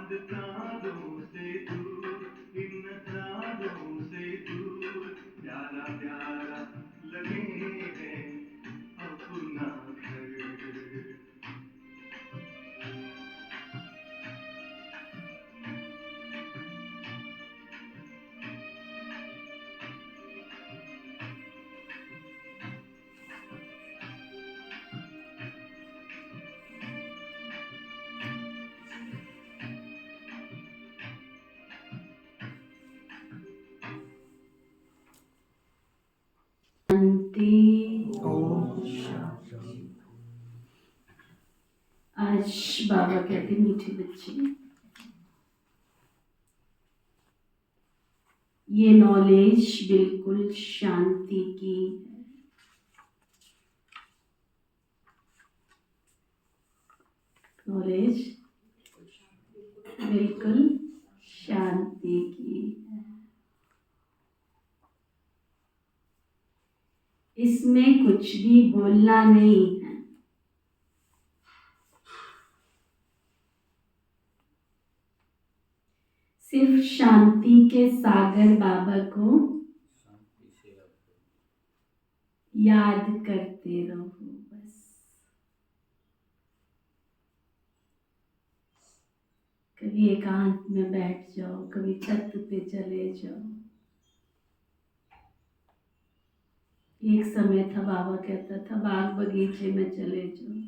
प्राणों से दूर, इन नजरानों से दूर, प्यारा प्यारा लगे है अपना घर। आज बाबा कहते मीठे बच्चे, ये नॉलेज बिल्कुल शांति की है। नॉलेज बिल्कुल शांति की है। इसमें कुछ भी बोलना नहीं है। सिर्फ शांति के सागर बाबा को याद करते रहो बस। कभी एकांत में बैठ जाओ, कभी छत पे चले जाओ। एक समय था बाबा कहता था बाग बगीचे में चले जाओ,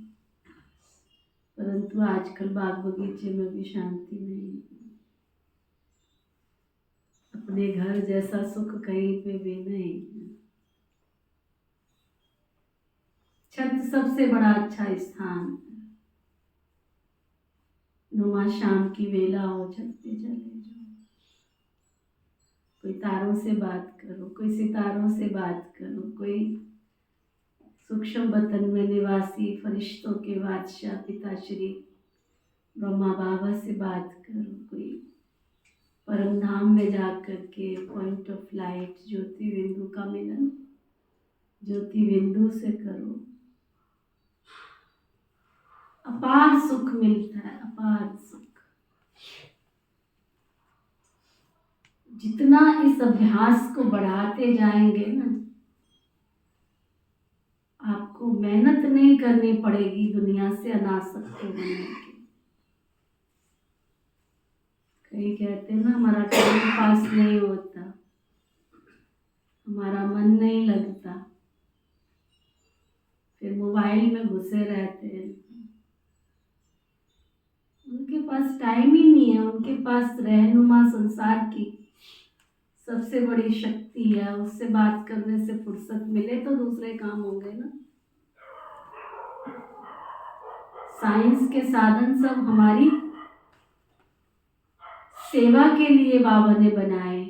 परंतु आजकल बाग बगीचे में भी शांति नहीं। अपने घर जैसा सुख कहीं पे भी नहीं। छत सबसे बड़ा अच्छा स्थान है। नुमा शाम की वेला हो, छत पे चले जाओ, कोई तारों से बात करो, कोई सितारों से बात करो, कोई सूक्ष्म बतन में निवासी फरिश्तों के बादशाह पिताश्री ब्रह्मा बाबा से बात करो, कोई परम धाम में जाकर के पॉइंट ऑफ लाइट ज्योति बिंदु का मिलन ज्योति बिंदु से करो। अपार सुख मिलता है, अपार सुख। जितना इस अभ्यास को बढ़ाते जाएंगे ना, आपको मेहनत नहीं करनी पड़ेगी दुनिया से अनासक्त बनने की। कई कहते हैं ना हमारा टाइम पास नहीं होता, हमारा मन नहीं लगता, फिर मोबाइल में घुसे रहते हैं। उनके पास टाइम ही नहीं है, उनके पास रहनुमा संसार की सबसे बड़ी शक्ति है, उससे बात करने से फुर्सत मिले तो दूसरे काम होंगे ना। साइंस के साधन सब हमारी सेवा के लिए बाबा ने बनाए,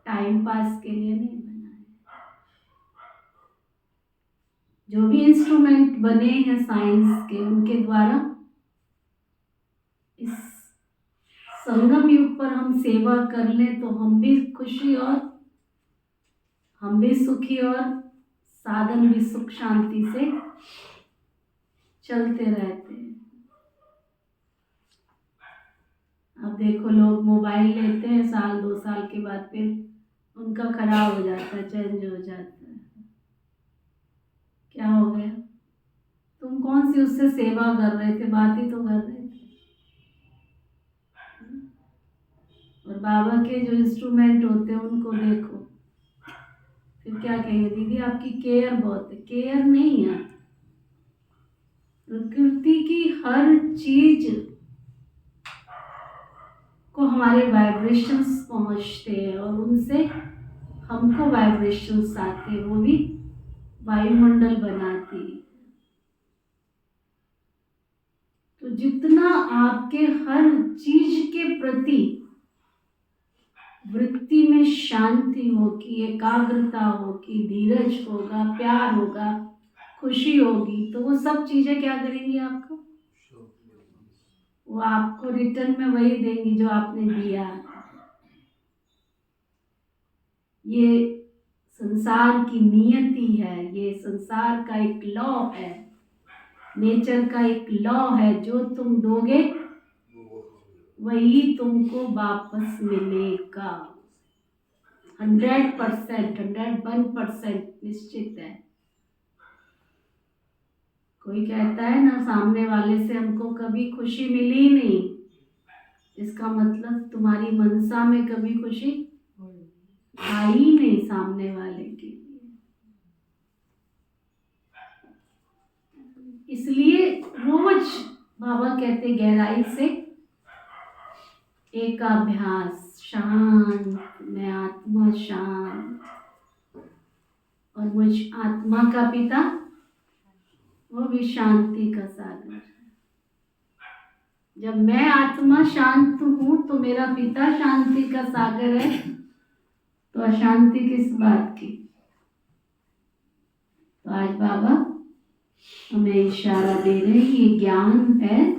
टाइम पास के लिए नहीं बनाए। जो भी इंस्ट्रूमेंट बने हैं साइंस के, उनके द्वारा इस संगम युग पर हम सेवा कर लें तो हम भी खुशी और हम भी सुखी और साधन भी सुख शांति से चलते रहते हैं। अब देखो लोग मोबाइल लेते हैं, साल 2 साल के बाद फिर उनका खराब हो जाता है, चेंज हो जाता है। क्या हो गया? तुम कौन सी उससे सेवा कर रहे थे, बात ही तो कर रहे थे। और बाबा के जो इंस्ट्रूमेंट होते हैं उनको देखो, फिर क्या कहेंगे, दीदी आपकी केयर बहुत है। केयर नहीं है, प्रकृति की हर चीज को हमारे वाइब्रेशंस पहुंचते हैं और उनसे हमको वाइब्रेशंस आते हैं, वो भी वायुमंडल बनाती है। तो जितना आपके हर चीज के प्रति वृत्ति में शांति होगी, एकाग्रता होगी, धीरज होगा, प्यार होगा, खुशी होगी, तो वो सब चीजें क्या करेंगी आपको? वो आपको रिटर्न में वही देंगी जो आपने दिया। ये संसार की नियति है, ये संसार का एक लॉ है, नेचर का एक लॉ है। जो तुम दोगे वही तुमको वापस मिलेगा। 100%, 101% निश्चित है। कोई कहता है ना सामने वाले से हमको कभी खुशी मिली ही नहीं, इसका मतलब तुम्हारी मनसा में कभी खुशी आई ही नहीं सामने वाले के लिए। इसलिए रोज बाबा कहते गहराई से एकाभ्यास, शांत, मैं आत्मा शांत और मुझ आत्मा का पिता वो भी शांति का सागर है। जब मैं आत्मा शांत हूं तो मेरा पिता शांति का सागर है, तो अशांति किस बात की। तो आज बाबा हमें इशारा दे रहे हैं, ये ज्ञान है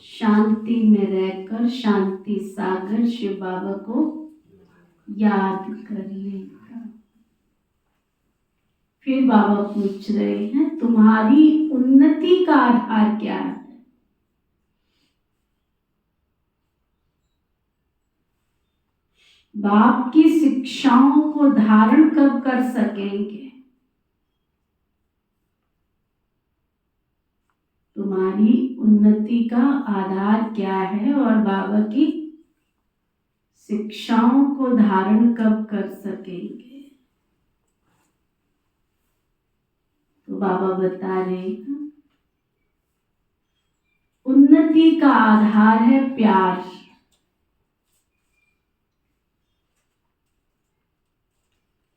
शांति में रहकर शांति सागर शिव बाबा को याद करने का। फिर बाबा पूछ रहे हैं, तुम्हारी उन्नति का आधार क्या है। बाप की शिक्षाओं को धारण कब कर सकेंगे। तुम्हारी उन्नति का आधार क्या है और बाबा की शिक्षाओं को धारण कब कर सकेंगे। तो बाबा बता रहे हैं, उन्नति का आधार है प्यार।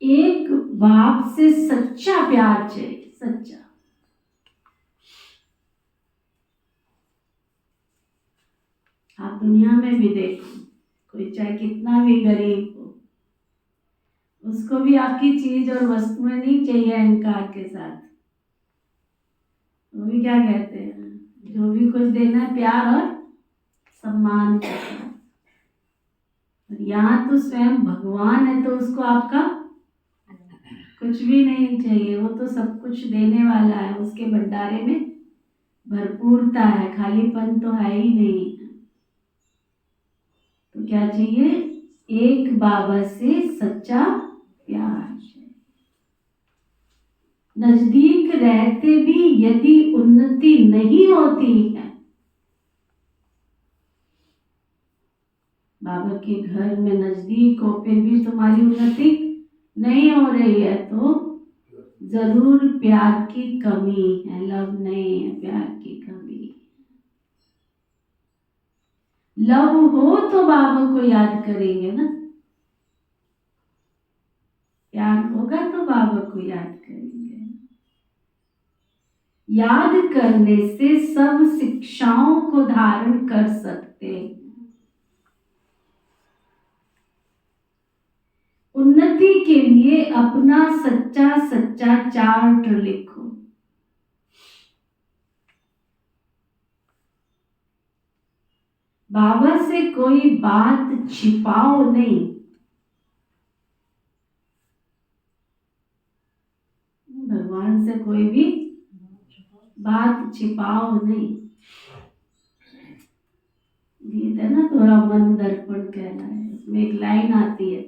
एक बाप से सच्चा प्यार चाहिए, सच्चा। आप दुनिया में भी देखो, कोई चाहे कितना भी गरीब हो, उसको भी आपकी चीज और वस्तुएं नहीं चाहिए अहंकार के साथ। वो भी क्या कहते हैं, जो भी कुछ देना है प्यार और सम्मान के साथ। और यहाँ तो स्वयं भगवान है, तो उसको आपका कुछ भी नहीं चाहिए, वो तो सब कुछ देने वाला है। उसके भंडारे में भरपूरता है, खालीपन तो है ही नहीं। तो क्या चाहिए, एक बाबा से सच्चा प्यार। नजदीक रहते भी यदि उन्नति नहीं होती है, बाबा के घर में नजदीक हो फिर भी तुम्हारी उन्नति नहीं हो रही है, तो जरूर प्यार की कमी है, लव नहीं है, प्यार की कमी। लव हो तो बाबा को याद करेंगे ना, प्यार होगा तो बाबा को याद करेंगे। याद करने से सब शिक्षाओं को धारण कर सकते हैं। उन्नति के लिए अपना सच्चा सच्चा चार्ट लिखो। बाबा से कोई बात छिपाओ नहीं। भगवान से कोई भी बात छिपाओ नहीं। गीत है ना, थोड़ा मन दर्पण कहना है, उसमें एक लाइन आती है,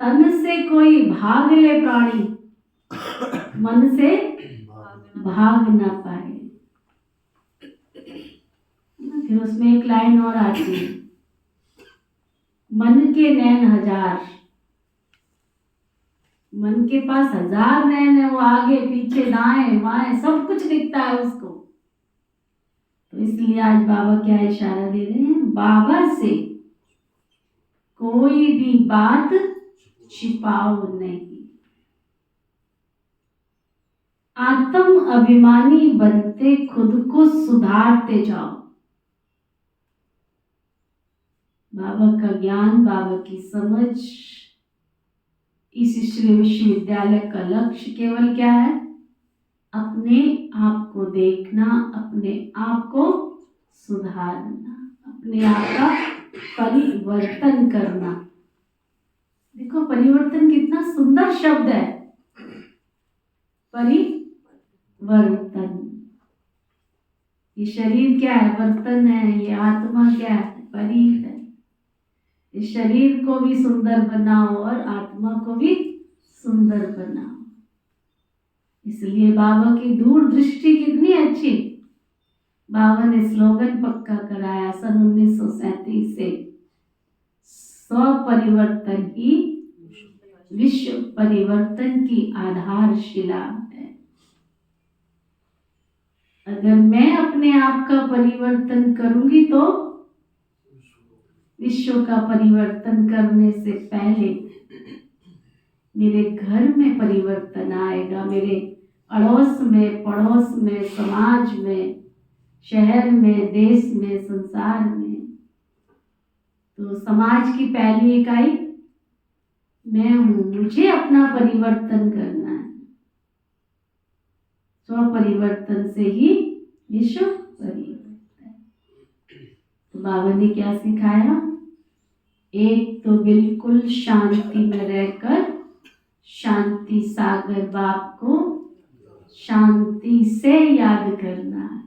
तन से कोई भाग ले प्राणी, मन से भाग ना पाए। फिर उसमें एक लाइन और आती है, मन के नैन हजार। मन के पास 1000 नैन है, वो आगे पीछे दाएं बाएं सब कुछ दिखता है उसको। तो इसलिए आज बाबा क्या इशारा दे रहे हैं, बाबा से कोई भी बात छिपाओ नहीं। आत्म अभिमानी बनते खुद को सुधारते जाओ। बाबा का ज्ञान, बाबा की समझ, इस श्री विश्वविद्यालय का लक्ष्य केवल क्या है, अपने आप को देखना, अपने आप को सुधारना, अपने आप का परिवर्तन करना। देखो परिवर्तन कितना सुंदर शब्द है, परिवर्तन। ये शरीर क्या है? बर्तन है। ये आत्मा क्या है? परी है। इस शरीर को भी सुंदर बनाओ और आत्मा को भी सुंदर बनाओ। इसलिए बाबा की दूरदृष्टि कितनी अच्छी। बाबा ने स्लोगन पक्का कराया सन 1937 से, स्व परिवर्तन ही विश्व परिवर्तन की आधारशिला है। अगर मैं अपने आप का परिवर्तन करूंगी तो विश्व का परिवर्तन करने से पहले मेरे घर में परिवर्तन आएगा, मेरे अड़ोस में, पड़ोस में, समाज में, शहर में, देश में, संसार में। तो समाज की पहली इकाई मैं हूं। मुझे अपना परिवर्तन करना है। स्व परिवर्तन से ही विश्व परिवर्तन। तो बाबा ने क्या सिखाया? एक तो बिल्कुल शांति में रहकर शांति सागर बाप को शांति से याद करना है।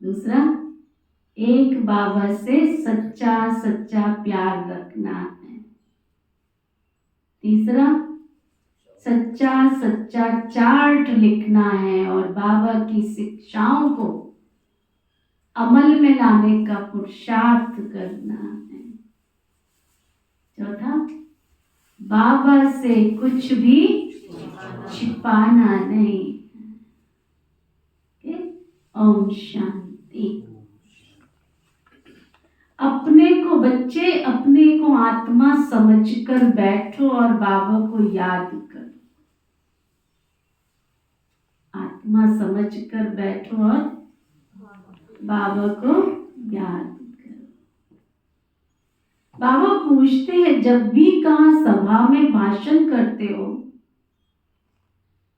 दूसरा, एक बाबा से सच्चा सच्चा प्यार रखना है। तीसरा, सच्चा सच्चा चार्ट लिखना है और बाबा की शिक्षाओं को अमल में लाने का पुरुषार्थ करना है। चौथा, बाबा से कुछ भी छिपाना नहीं। ओम शांति। अपने को बच्चे, अपने को आत्मा समझकर बैठो और बाबा को याद करो। आत्मा समझकर बैठो और बाबा को याद करो। बाबा पूछते हैं, जब भी कहाँ सभा में भाषण करते हो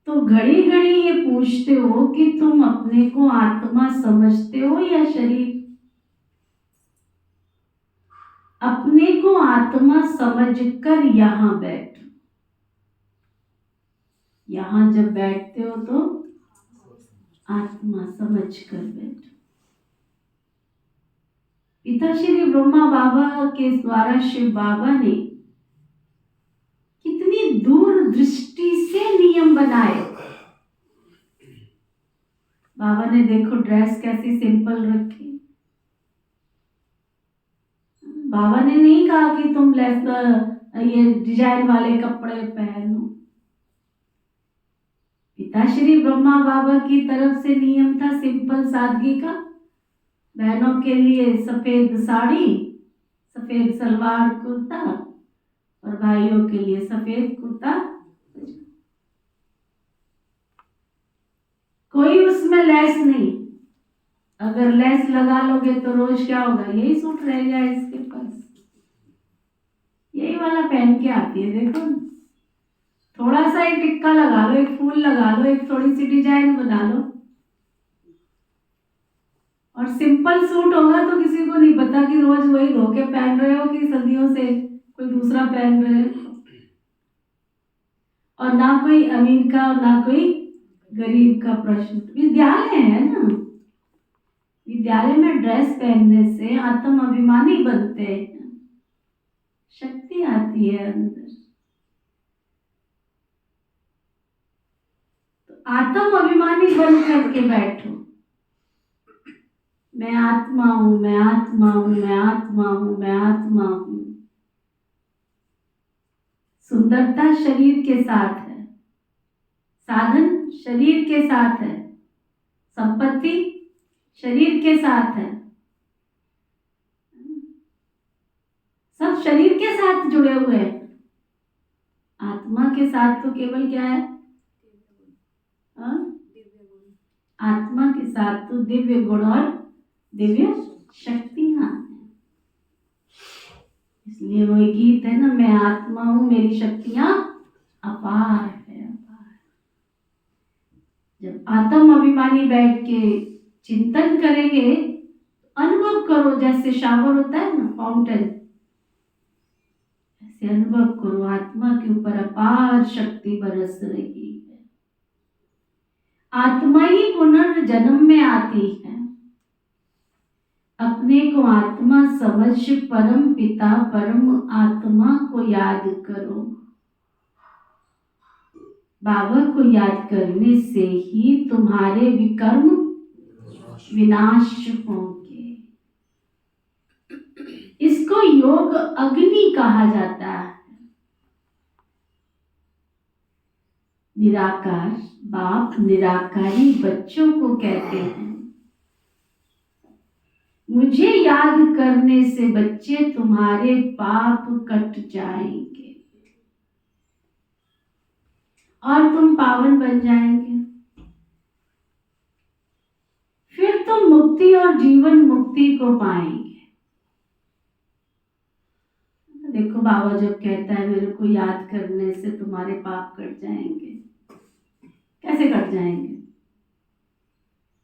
तो घड़ी घड़ी ये पूछते हो कि तुम अपने को आत्मा समझते हो या शरीर? अपने को आत्मा समझकर यहाँ बैठो। यहाँ जब बैठते हो तो आत्मा समझकर बैठो। पिता श्री ब्रह्मा बाबा के द्वारा शिव बाबा ने कितनी दूरदृष्टि से नियम बनाए। बाबा ने देखो ड्रेस कैसी सिंपल रखी। बाबा ने नहीं कहा कि तुम ये डिजाइन वाले कपड़े पहनो। पिता श्री ब्रह्मा बाबा की तरफ से नियम था सिंपल सादगी का। बहनों के लिए सफेद साड़ी, सफेद सलवार कुर्ता और भाइयों के लिए सफेद कुर्ता। कोई उसमें लेस नहीं। अगर लेस लगा लोगे तो रोज क्या होगा? यही सूट रहेगा इसके पास, यही वाला पहन के आती है। देखो, थोड़ा सा एक टिक्का लगा लो, एक फूल लगा लो, एक थोड़ी सी डिजाइन बना लो और सिंपल सूट होगा तो किसी को नहीं पता कि रोज वही धो के पहन रहे हो कि सदियों से कोई दूसरा पहन रहे हो। और ना कोई अमीर का और ना कोई गरीब का प्रश्न। विद्यालय है ना, विद्यालय में ड्रेस पहनने से आत्म अभिमानी बनते हैं, शक्ति आती है अंदर। तो आत्म अभिमानी बन करके बैठो। मैं आत्मा हूं, मैं आत्मा हूं, मैं आत्मा हूं, मैं आत्मा हूं। सुंदरता शरीर के साथ है, साधन शरीर के साथ है, संपत्ति शरीर के साथ है, सब शरीर के साथ जुड़े हुए हैं। आत्मा के साथ तो केवल क्या है? आत्मा के साथ तो दिव्य गुण और दिव्य शक्तियां हैं। इसलिए वो एक गीत है ना, मैं आत्मा हूं, मेरी शक्तियां अपार है, अपार। जब आत्म अभिमानी बैठ के चिंतन करेंगे, अनुभव करो जैसे शावर होता है ना, फाउंटेन, ऐसे अनुभव करो आत्मा के ऊपर अपार शक्ति बरस रही है। आत्मा ही पुनर्जन्म में आती है। अपने को आत्मा समझ परम पिता परम आत्मा को याद करो। बाबा को याद करने से ही तुम्हारे विकर्म विनाश होंगे। इसको योग अग्नि कहा जाता है। निराकार बाप निराकारी बच्चों को कहते हैं, मुझे याद करने से बच्चे तुम्हारे पाप कट जाएंगे और तुम पावन बन जाएंगे। फिर तुम मुक्ति और जीवन मुक्ति को पाएंगे। देखो बाबा जब कहता है मेरे को याद करने से तुम्हारे पाप कट जाएंगे, कैसे कट जाएंगे?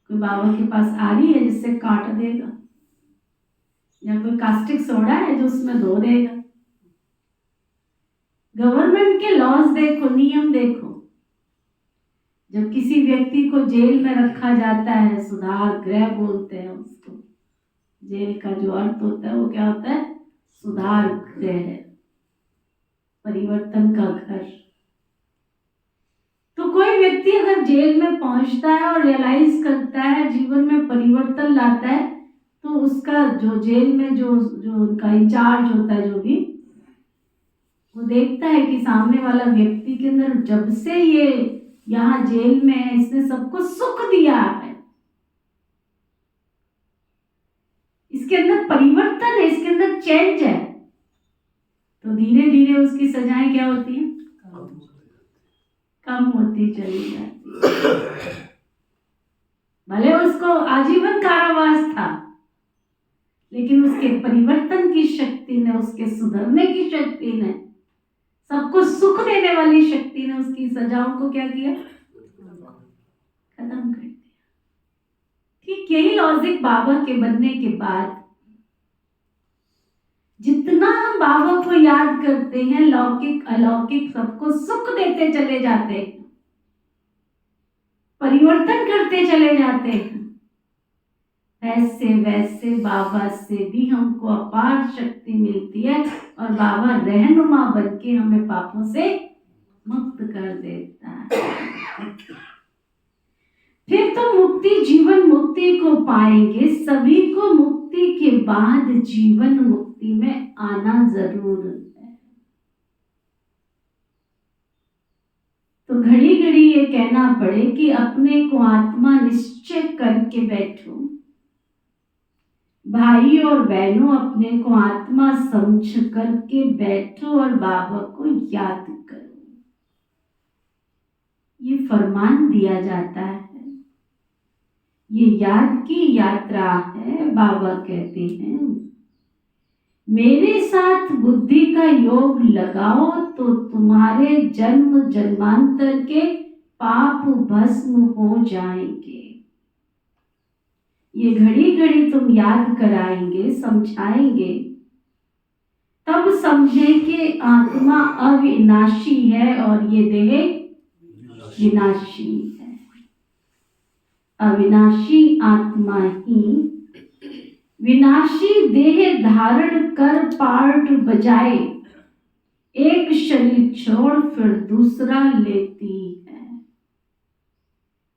कोई बाबा के पास आ रही है जिससे काट देगा, या कोई कास्टिक सोडा है जो उसमें धो देगा? गवर्नमेंट के लॉज देखो, नियम देखो। जब किसी व्यक्ति को जेल में रखा जाता है, सुधार गृह बोलते हैं उसको। जेल का जो अर्थ होता है वो क्या होता है? सुधार गृह, परिवर्तन का घर। तो कोई व्यक्ति अगर जेल में पहुंचता है और रियलाइज करता है, जीवन में परिवर्तन लाता है, तो उसका जो जेल में जो उनका इंचार्ज होता है, जो भी, वो देखता है कि सामने वाला व्यक्ति के अंदर जब से ये यहाँ जेल में है, इसने सबको सुख दिया है, इसके अंदर परिवर्तन है, इसके अंदर चेंज है, तो धीरे धीरे उसकी सजाएं क्या होती हैं? कम होती चली जाती। भले उसको आजीवन कारावास था, लेकिन उसके परिवर्तन की शक्ति ने, उसके सुधरने की शक्ति ने, सबको सुख देने वाली शक्ति ने उसकी सजाओं को क्या किया? खत्म कर दिया। ठीक यही लॉजिक बाबा के बनने के बाद जितना हम बाबा को याद करते हैं, लौकिक अलौकिक सबको सुख देते चले जाते हैं, परिवर्तन करते चले जाते हैं। वैसे वैसे बाबा से भी हमको अपार शक्ति मिलती है और बाबा रहनुमा बन के हमें पापों से मुक्त कर देता है। फिर तो मुक्ति जीवन मुक्ति को पाएंगे। सभी को मुक्ति के बाद जीवन मुक्ति में आना जरूर है। तो घड़ी घड़ी ये कहना पड़े कि अपने को आत्मा निश्चय करके बैठो। भाई और बहनों, अपने को आत्मा समझ करके बैठो और बाबा को याद करो। ये फरमान दिया जाता है, ये याद की यात्रा है। बाबा कहते हैं, मेरे साथ बुद्धि का योग लगाओ तो तुम्हारे जन्म जन्मांतर के पाप भस्म हो जाएंगे। ये घड़ी घड़ी तुम याद कराएंगे, समझाएंगे, तब समझे कि आत्मा अविनाशी है और ये देह विनाशी है। अविनाशी आत्मा ही विनाशी देह धारण कर पार्ट बजाए, एक शरीर छोड़ फिर दूसरा लेती है।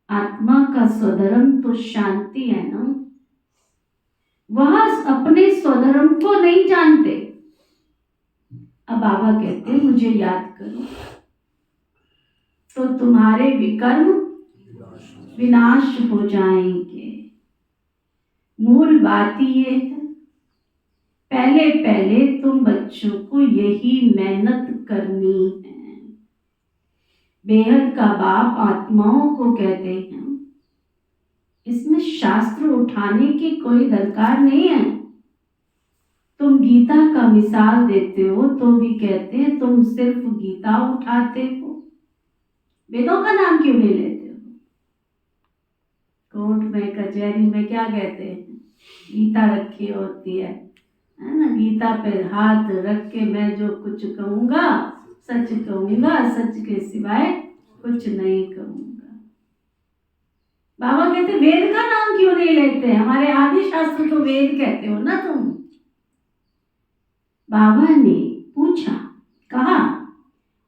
आत्मा का स्वधर्म तो शांति है ना, वह अपने स्वधर्म को नहीं जानते। अब बाबा कहते हैं, मुझे याद करो तो तुम्हारे विकर्म विनाश हो जाएंगे। मूल बात ये है, पहले पहले तुम बच्चों को यही मेहनत करनी है। बेहद का बाप आत्माओं को कहते हैं, इसमें शास्त्र उठाने की कोई दरकार नहीं है। तुम गीता का मिसाल देते हो तो भी कहते हैं तुम सिर्फ गीता उठाते हो, वेदों का नाम क्यों नहीं लेते हो? कोर्ट में कचहरी में क्या कहते हैं? गीता रखी होती है ना? गीता पे हाथ रख के मैं जो कुछ कहूंगा सच कहूंगा, सच के सिवाय कुछ नहीं कहूंगा। बाबा कहते वेद का नाम क्यों नहीं लेते? हमारे आदि शास्त्र तो वेद कहते हो ना तुम। बाबा ने पूछा, कहा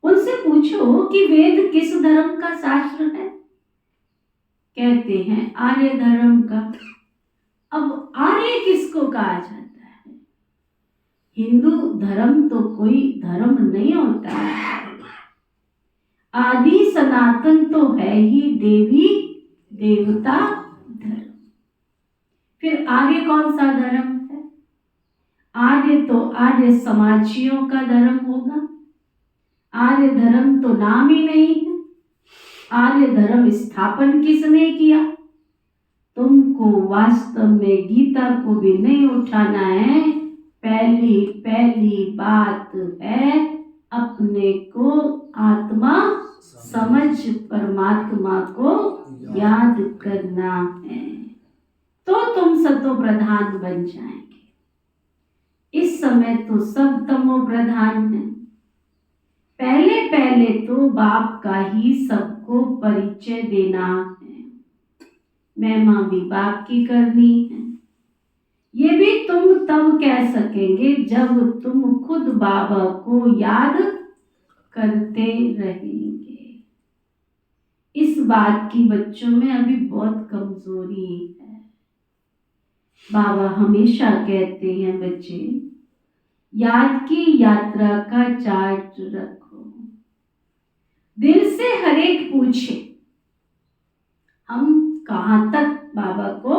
उनसे पूछो कि वेद किस धर्म का शास्त्र है? कहते हैं आर्य धर्म का। अब आर्य किसको कहा जाता है? हिंदू धर्म तो कोई धर्म नहीं होता है। आदि सनातन तो है ही देवी देवता धर्म। फिर आर्य कौन सा धर्म है? आर्य तो आर्य समाजियों का धर्म होगा। आर्य धर्म तो नाम ही नहीं है। आर्य धर्म स्थापन किसने किया? तुमको वास्तव में गीता को भी नहीं उठाना है। पहली पहली बात है अपने को आत्मा समझ परमात्मा को याद करना है, तो तुम सतो प्रधान बन जाएंगे। इस समय तो सब तमो प्रधान है। पहले पहले तो बाप का ही सबको परिचय देना है। महिमा भी बाप की करनी है। ये भी तुम तब कह सकेंगे जब तुम खुद बाबा को याद करते रहेंगे। इस बात की बच्चों में अभी बहुत कमजोरी है। बाबा हमेशा कहते हैं बच्चे याद की यात्रा का चार्ट रखो। दिल से हर एक पूछे हम कहां तक बाबा को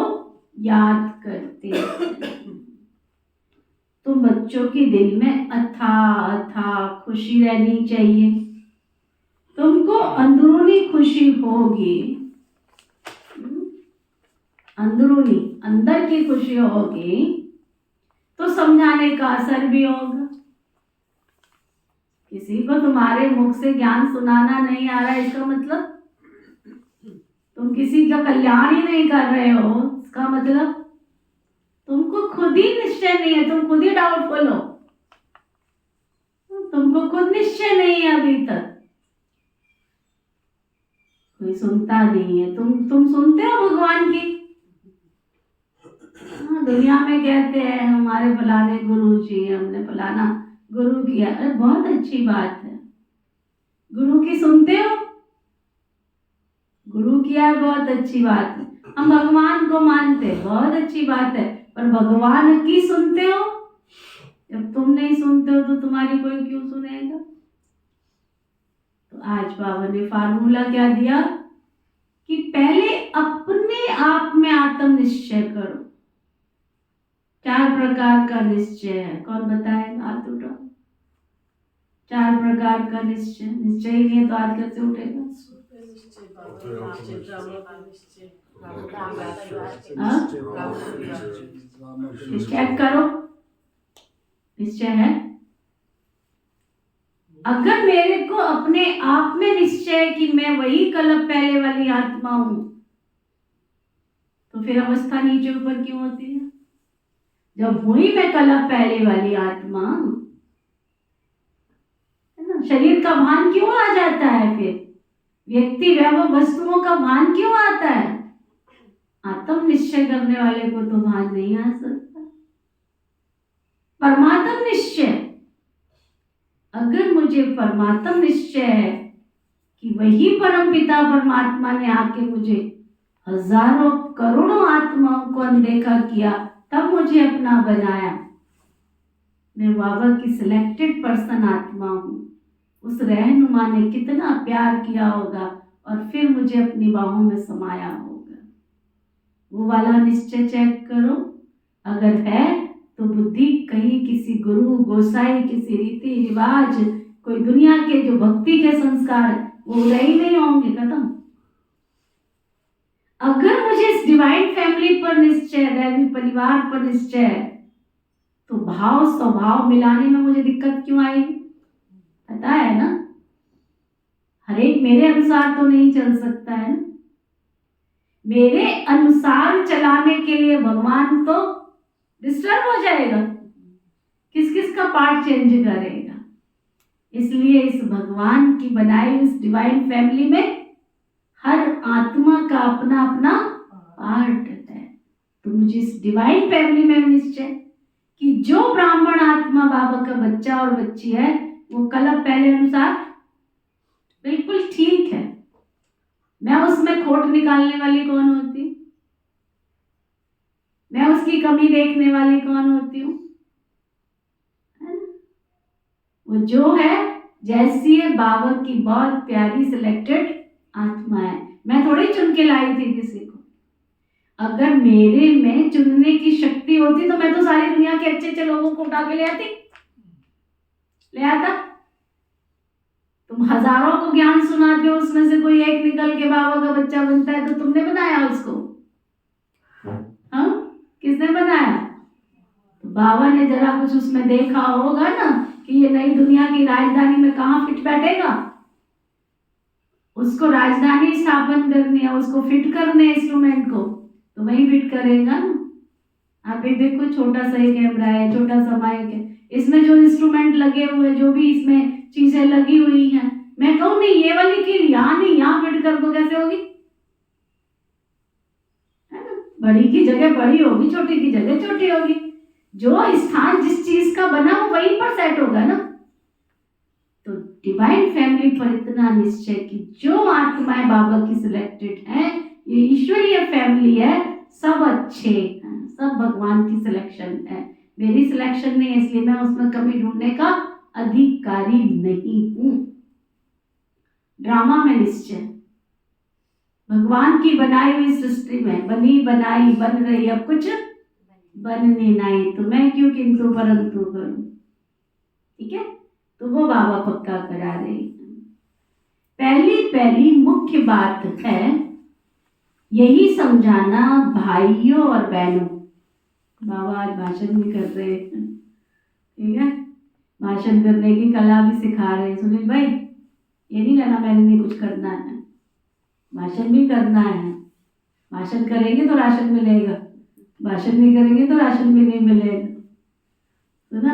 याद करते हैं। तो बच्चों के दिल में अथाह खुशी रहनी चाहिए। तुमको अंदरूनी खुशी होगी, अंदरूनी अंदर की खुशी होगी तो समझाने का असर भी होगा। किसी को तुम्हारे मुख से ज्ञान सुनाना नहीं आ रहा है, इसका मतलब तुम किसी का कल्याण ही नहीं कर रहे हो। इसका मतलब तुमको खुद ही निश्चय नहीं है, तुम खुद ही डाउटफुल हो। तुमको खुद निश्चय नहीं है अभी तक। कोई सुनता नहीं है। तुम सुनते हो भगवान की? दुनिया में कहते हैं हमारे फलाने गुरु जी, हमने फलाना गुरु किया। अरे बहुत अच्छी बात है, गुरु की सुनते हो? गुरु किया है, बहुत अच्छी बात है। हम भगवान को मानते हैं, बहुत अच्छी बात है। पर भगवान की सुनते हो? जब तुम नहीं सुनते हो तो तुम्हारी कोई क्यों सुनेगा? तो आज बाबा ने फार्मूला क्या दिया कि पहले अपने आप में आत्म निश्चय करो। 4 प्रकार का निश्चय है। कौन बताएगा? हाथ उठाओ। 4 प्रकार का निश्चय। निश्चय ही नहीं है तो हाथ कैसे उठेगा? चेक करो, निश्चय है। अगर मेरे को अपने आप में निश्चय है कि मैं वही कल्प पहले वाली आत्मा हूं, तो फिर अवस्था नीचे ऊपर क्यों होती है? जब हुई मैं कल्प पहले वाली आत्मा, है ना, शरीर का भान क्यों आ जाता है? फिर व्यक्ति वैभव वस्तुओं का भान क्यों आता है? आत्म निश्चय करने वाले को तो भान नहीं आ सकता। परमात्म निश्चय, अगर मुझे परमात्म निश्चय है कि वही परमपिता परमात्मा ने आके मुझे हजारों करोड़ों आत्माओं को अनदेखा किया, तब मुझे अपना बनाया। मैं बाबा की सिलेक्टेड पर्सन आत्मा हूँ। उस रहनुमा ने कितना प्यार किया होगा और फिर मुझे अपनी बाहों में समाया होगा। वो वाला निश्चय चेक करो। अगर है तो बुद्धि कहीं किसी गुरु गोसाई, किसी रीति रिवाज, कोई दुनिया के जो भक्ति के संस्कार वो उदय ही नहीं होंगे, खत्म। अगर मुझे इस डिवाइन फैमिली पर निश्चय, दैवी परिवार पर निश्चय है, तो भाव स्वभाव मिलाने में मुझे दिक्कत क्यों आएगी? पता है ना, हर एक मेरे अनुसार तो नहीं चल सकता है ना। मेरे अनुसार चलाने के लिए भगवान तो डिस्टर्ब हो जाएगा। किस किस का पार्ट चेंज करेगा? इसलिए इस भगवान की बनाई इस डिवाइन फैमिली में हर आत्मा का अपना अपना पार्ट है। तो मुझे इस डिवाइन फैमिली में निश्चय कि जो ब्राह्मण आत्मा बाबा का बच्चा और बच्ची है वो कलप पहले अनुसार बिल्कुल ठीक है। मैं उसमें खोट निकालने वाली कौन होती हूँ? मैं उसकी कमी देखने वाली कौन होती हूँ? है ना? वो जो है जैसी है बाबा की बहुत प्यारी सिलेक्टेड आत्मा है। मैं थोड़ी चुन के लाई थी किसी को। अगर मेरे में चुनने की शक्ति होती तो मैं तो सारी दुनिया के अच्छे अच्छे लोगों को उठा के ले आती, ले आता। तुम हजारों को ज्ञान सुनाते हो, उसमें से कोई एक निकल के बाबा का बच्चा बनता है तो तुमने बनाया उसको? हाँ, किसने बनाया? तो बाबा ने जरा कुछ उसमें देखा होगा ना कि ये नई दुनिया की राजधानी में कहाँ फिट बैठेगा। उसको राजधानी स्थापन करनी है, उसको फिट करने इंस्ट्रूमेंट को, तो वही फिट करेगा ना। आप एक देखो, छोटा सा ही कैमरा है, छोटा सा माइक है, इसमें जो इंस्ट्रूमेंट लगे हुए, जो भी इसमें चीजें लगी हुई हैं, मैं कहूँ नहीं ये वाली कील यहाँ नहीं यहाँ फिट कर दो, कैसे होगी? है ना? बड़ी की जगह बड़ी होगी, छोटी की जगह छोटी होगी। जो स्थान जिस चीज का बना वो वहीं पर सेट होगा ना। तो डिवाइन फैमिली पर इतना निश्चय कि जो आत्माएं बाबा की सिलेक्टेड हैं, ये ईश्वरीय फैमिली है, सब अच्छे हैं, सब भगवान की सिलेक्शन है, मेरी सिलेक्शन नहीं है, इसलिए मैं उसमें कमी ढूंढने का अधिकारी नहीं हूं। ड्रामा में निश्चय, भगवान की बनाई हुई सृष्टि में बनी बनाई बन रही, अब कुछ बनने नहीं, तो मैं क्यों किंतु परंतु करूं? ठीक है, तो वो बाबा पक्का करा रहे हैं। पहली मुख्य बात है यही समझाना भाइयों और बहनों। बाबा आज भाषण भी कर रहे हैं, ठीक है, भाषण करने की कला भी सिखा रहे हैं। सुनील भाई, ये नहीं कहना मैंने नहीं कुछ करना है, भाषण भी करना है। भाषण करेंगे तो राशन मिलेगा, भाषण नहीं करेंगे तो राशन भी नहीं मिलेगा। तो ना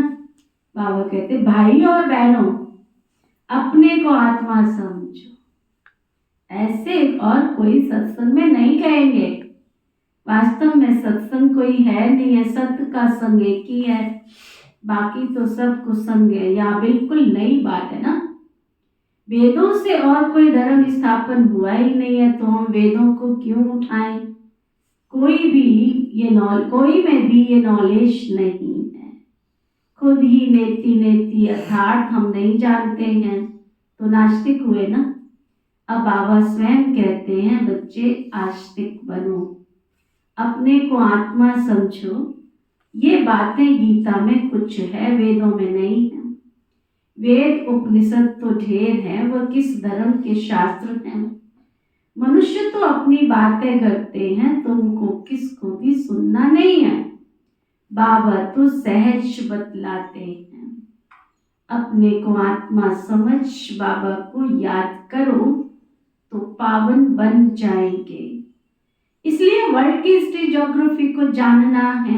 बाबा कहते भाइयों और बहनों, अपने को आत्मा समझो। ऐसे और कोई सत्संग में नहीं कहेंगे। वास्तव में सत्संग कोई है नहीं है, सत्य का संग एक ही है, बाकी तो सब कुसंग है। या बिल्कुल नई बात है ना। वेदों से और कोई धर्म स्थापन हुआ ही नहीं है, तो हम वेदों को क्यों उठाएं? कोई में भी ये नॉलेज नहीं है। खुद ही नेति नेति अर्थात हम नहीं जानते हैं तो नास्तिक हुए ना। अब बाबा स्वयं कहते हैं बच्चे आस्तिक बनो, अपने को आत्मा समझो। ये बातें गीता में कुछ है, वेदों में नहीं है। वेद उपनिषद तो ढेर है, वह किस धर्म के शास्त्र हैं। मनुष्य तो अपनी बातें करते हैं, तुमको किसको भी सुनना नहीं है। बाबा तो सहज बतलाते हैं। अपने को आत्मा समझ बाबा को याद करो तो पावन बन जाएंगे। इसलिए वर्ल्ड की हिस्ट्री ज्योग्राफी को जानना है।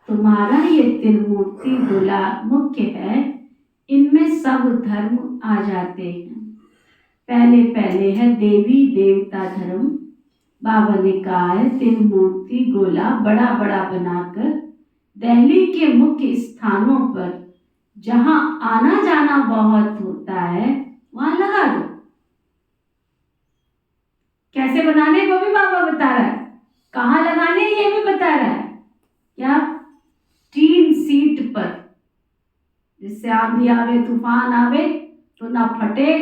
तुम्हारा ये त्रिमूर्ति गोला मुख्य है, इनमें सब धर्म आ जाते हैं। पहले है देवी देवता धर्म। बाबा ने कहा है त्रिमूर्ति गोला बड़ा बड़ा बनाकर दिल्ली के मुख्य स्थानों पर जहां आना जाना बहुत होता है वहां लगा दो। कैसे बनाने वो भी बाबा बता रहा है, कहाँ लगाने ये भी बता रहा है। क्या? 3 सीट पर, जिससे आंधी आवे तूफान आवे तो ना फटे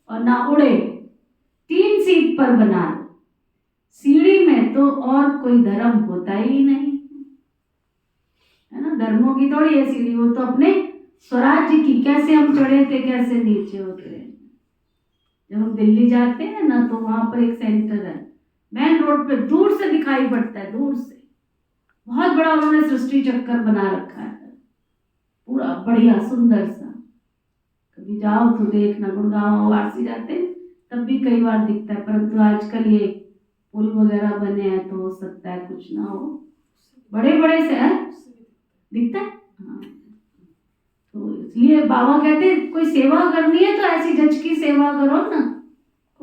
और ना उड़े। 3 सीट पर बना दो। सीढ़ी में तो और कोई धर्म होता ही नहीं है ना। धर्मों की थोड़ी है सीढ़ी, वो तो अपने स्वराज्य की, कैसे हम चढ़े थे कैसे नीचे उतरे। जब हम दिल्ली जाते हैं ना तो वहां पर एक सेंटर है, मेन रोड पे दूर से दिखाई पड़ता है, दूर से बहुत बड़ा उन्होंने सृष्टि चक्कर बना रखा है, पूरा बढ़िया सुंदर सा। कभी जाओ तो देखना, गुड़गांव वासी जाते हैं तब भी कई बार दिखता है, परंतु आजकल ये पुल वगैरह बने हैं तो हो सकता है कुछ ना हो, बड़े बड़े से है दिखता है। हाँ, तो इसलिए बाबा कहते हैं कोई सेवा करनी है तो ऐसी जज की सेवा करो ना,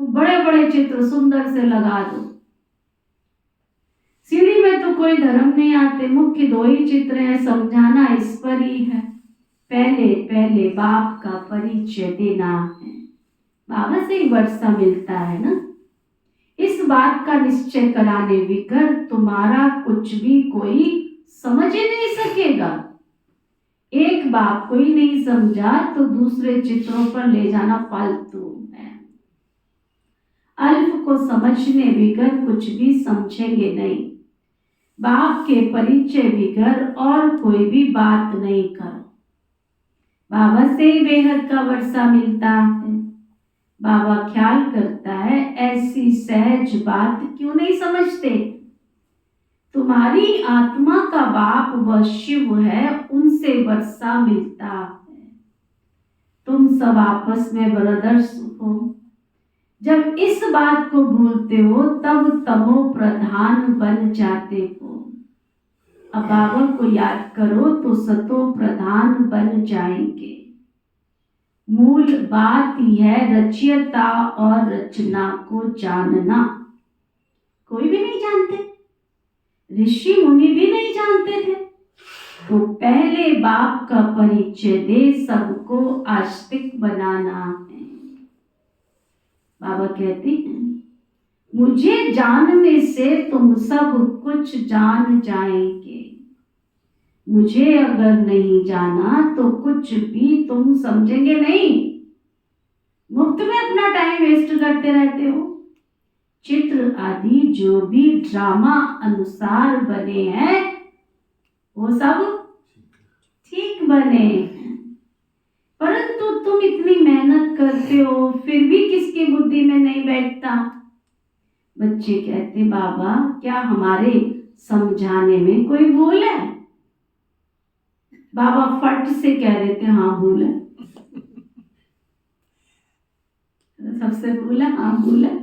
बड़े बड़े चित्र सुंदर से लगा दो। सीढ़ी में तो कोई धर्म नहीं आते, मुख्य 2 ही चित्र है, समझाना इस पर ही है। पहले पहले बाप का परिचय देना है। बाबा से ही वर्षा मिलता है ना। इस बात का निश्चय कराने बिगर तुम्हारा कुछ भी कोई समझ ही नहीं सकेगा। एक बाप को ही नहीं समझा तो दूसरे चित्रों पर ले जाना फालतू है। अल्प को समझने बिगर कुछ भी समझेंगे नहीं। बाप के परिचय बिगर और कोई भी बात नहीं करो। बाबा से ही बेहद का वर्षा मिलता है। बाबा ख्याल करता है ऐसी सहज बात क्यों नहीं समझते। तुम्हारी आत्मा का बाप व शिव है, उनसे वर्षा मिलता है। तुम सब आपस में ब्रदर्स हो। जब इस बात को भूलते हो तब तमो प्रधान बन जाते हो। अब बाबा को याद करो तो सतो प्रधान बन जाएंगे। मूल बात यह रचयिता और रचना को जानना। कोई भी नहीं जानते, ऋषि मुनि भी नहीं जानते थे। तो पहले बाप का परिचय दे सबको आस्तिक बनाना है। बाबा कहते हैं मुझे जानने से तुम सब कुछ जान जाएंगे। मुझे अगर नहीं जाना तो कुछ भी तुम समझेंगे नहीं। मुफ्त में अपना टाइम वेस्ट करते रहते हो। चित्र आदि जो भी ड्रामा अनुसार बने हैं वो सब ठीक बने हैं, परंतु तुम इतनी मेहनत करते हो फिर भी किसकी बुद्धि में नहीं बैठता। बच्चे कहते बाबा क्या हमारे समझाने में कोई भूल है। बाबा फट से कह देते हाँ भूल है। सबसे भूल है, हाँ भूल है।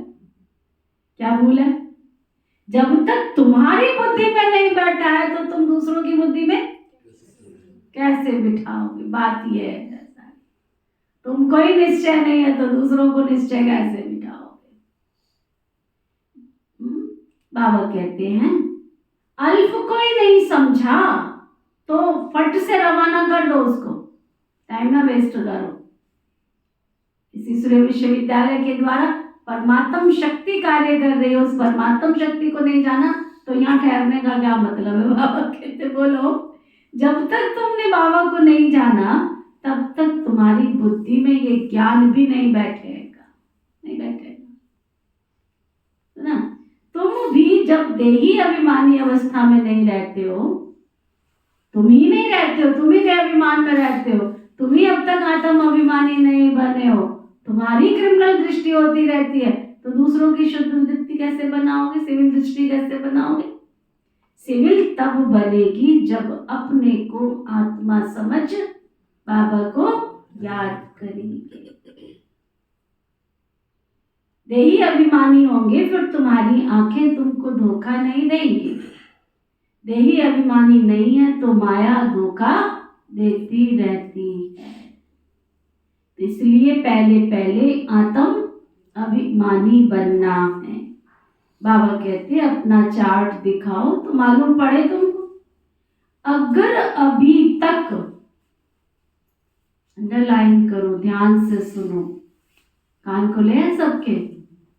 क्या भूल है? जब तक तुम्हारी बुद्धि में नहीं बैठा है तो तुम दूसरों की बुद्धि में कैसे बिठाओगे। बात यह है तुम कोई निश्चय नहीं है तो दूसरों को निश्चय कैसे बिठाओगे। बाबा कहते हैं अल्प कोई नहीं समझा तो फट से रवाना कर दो उसको, टाइम ना वेस्ट करो। इसी सूर्य विश्वविद्यालय के द्वारा परमात्म शक्ति कार्य कर रही है, उस परमात्म शक्ति को नहीं जाना तो यहाँ ठहरने का क्या मतलब है। बाबा कहते बोलो जब तक तुमने बाबा को नहीं जाना तब तक तुम्हारी बुद्धि में ये ज्ञान भी नहीं बैठेगा, नहीं बैठेगा ना। तुम भी जब देही अभिमानी अवस्था में नहीं रहते हो, तुम ही नहीं रहते हो, तुम ही देह अभिमान में रहते हो, तुम ही अब तक आत्म अभिमानी नहीं बने हो, तुम्हारी क्रिमिनल दृष्टि होती रहती है तो दूसरों की शुद्ध दृष्टि कैसे बनाओगे, सिविल दृष्टि कैसे बनाओगे। सिविल तब बनेगी जब अपने को आत्मा समझ बाबा को याद करेंगे। देही अभिमानी होंगे फिर तुम्हारी आंखें तुमको धोखा नहीं देंगी। देही अभिमानी नहीं है तो माया धोखा देती रहती है। इसलिए पहले पहले आत्म अभिमानी बनना है। बाबा कहते अपना चार्ट दिखाओ तो मालूम पड़े तुमको। अगर अभी तक अंडरलाइन करो, ध्यान से सुनो। कान खुले हैं सबके?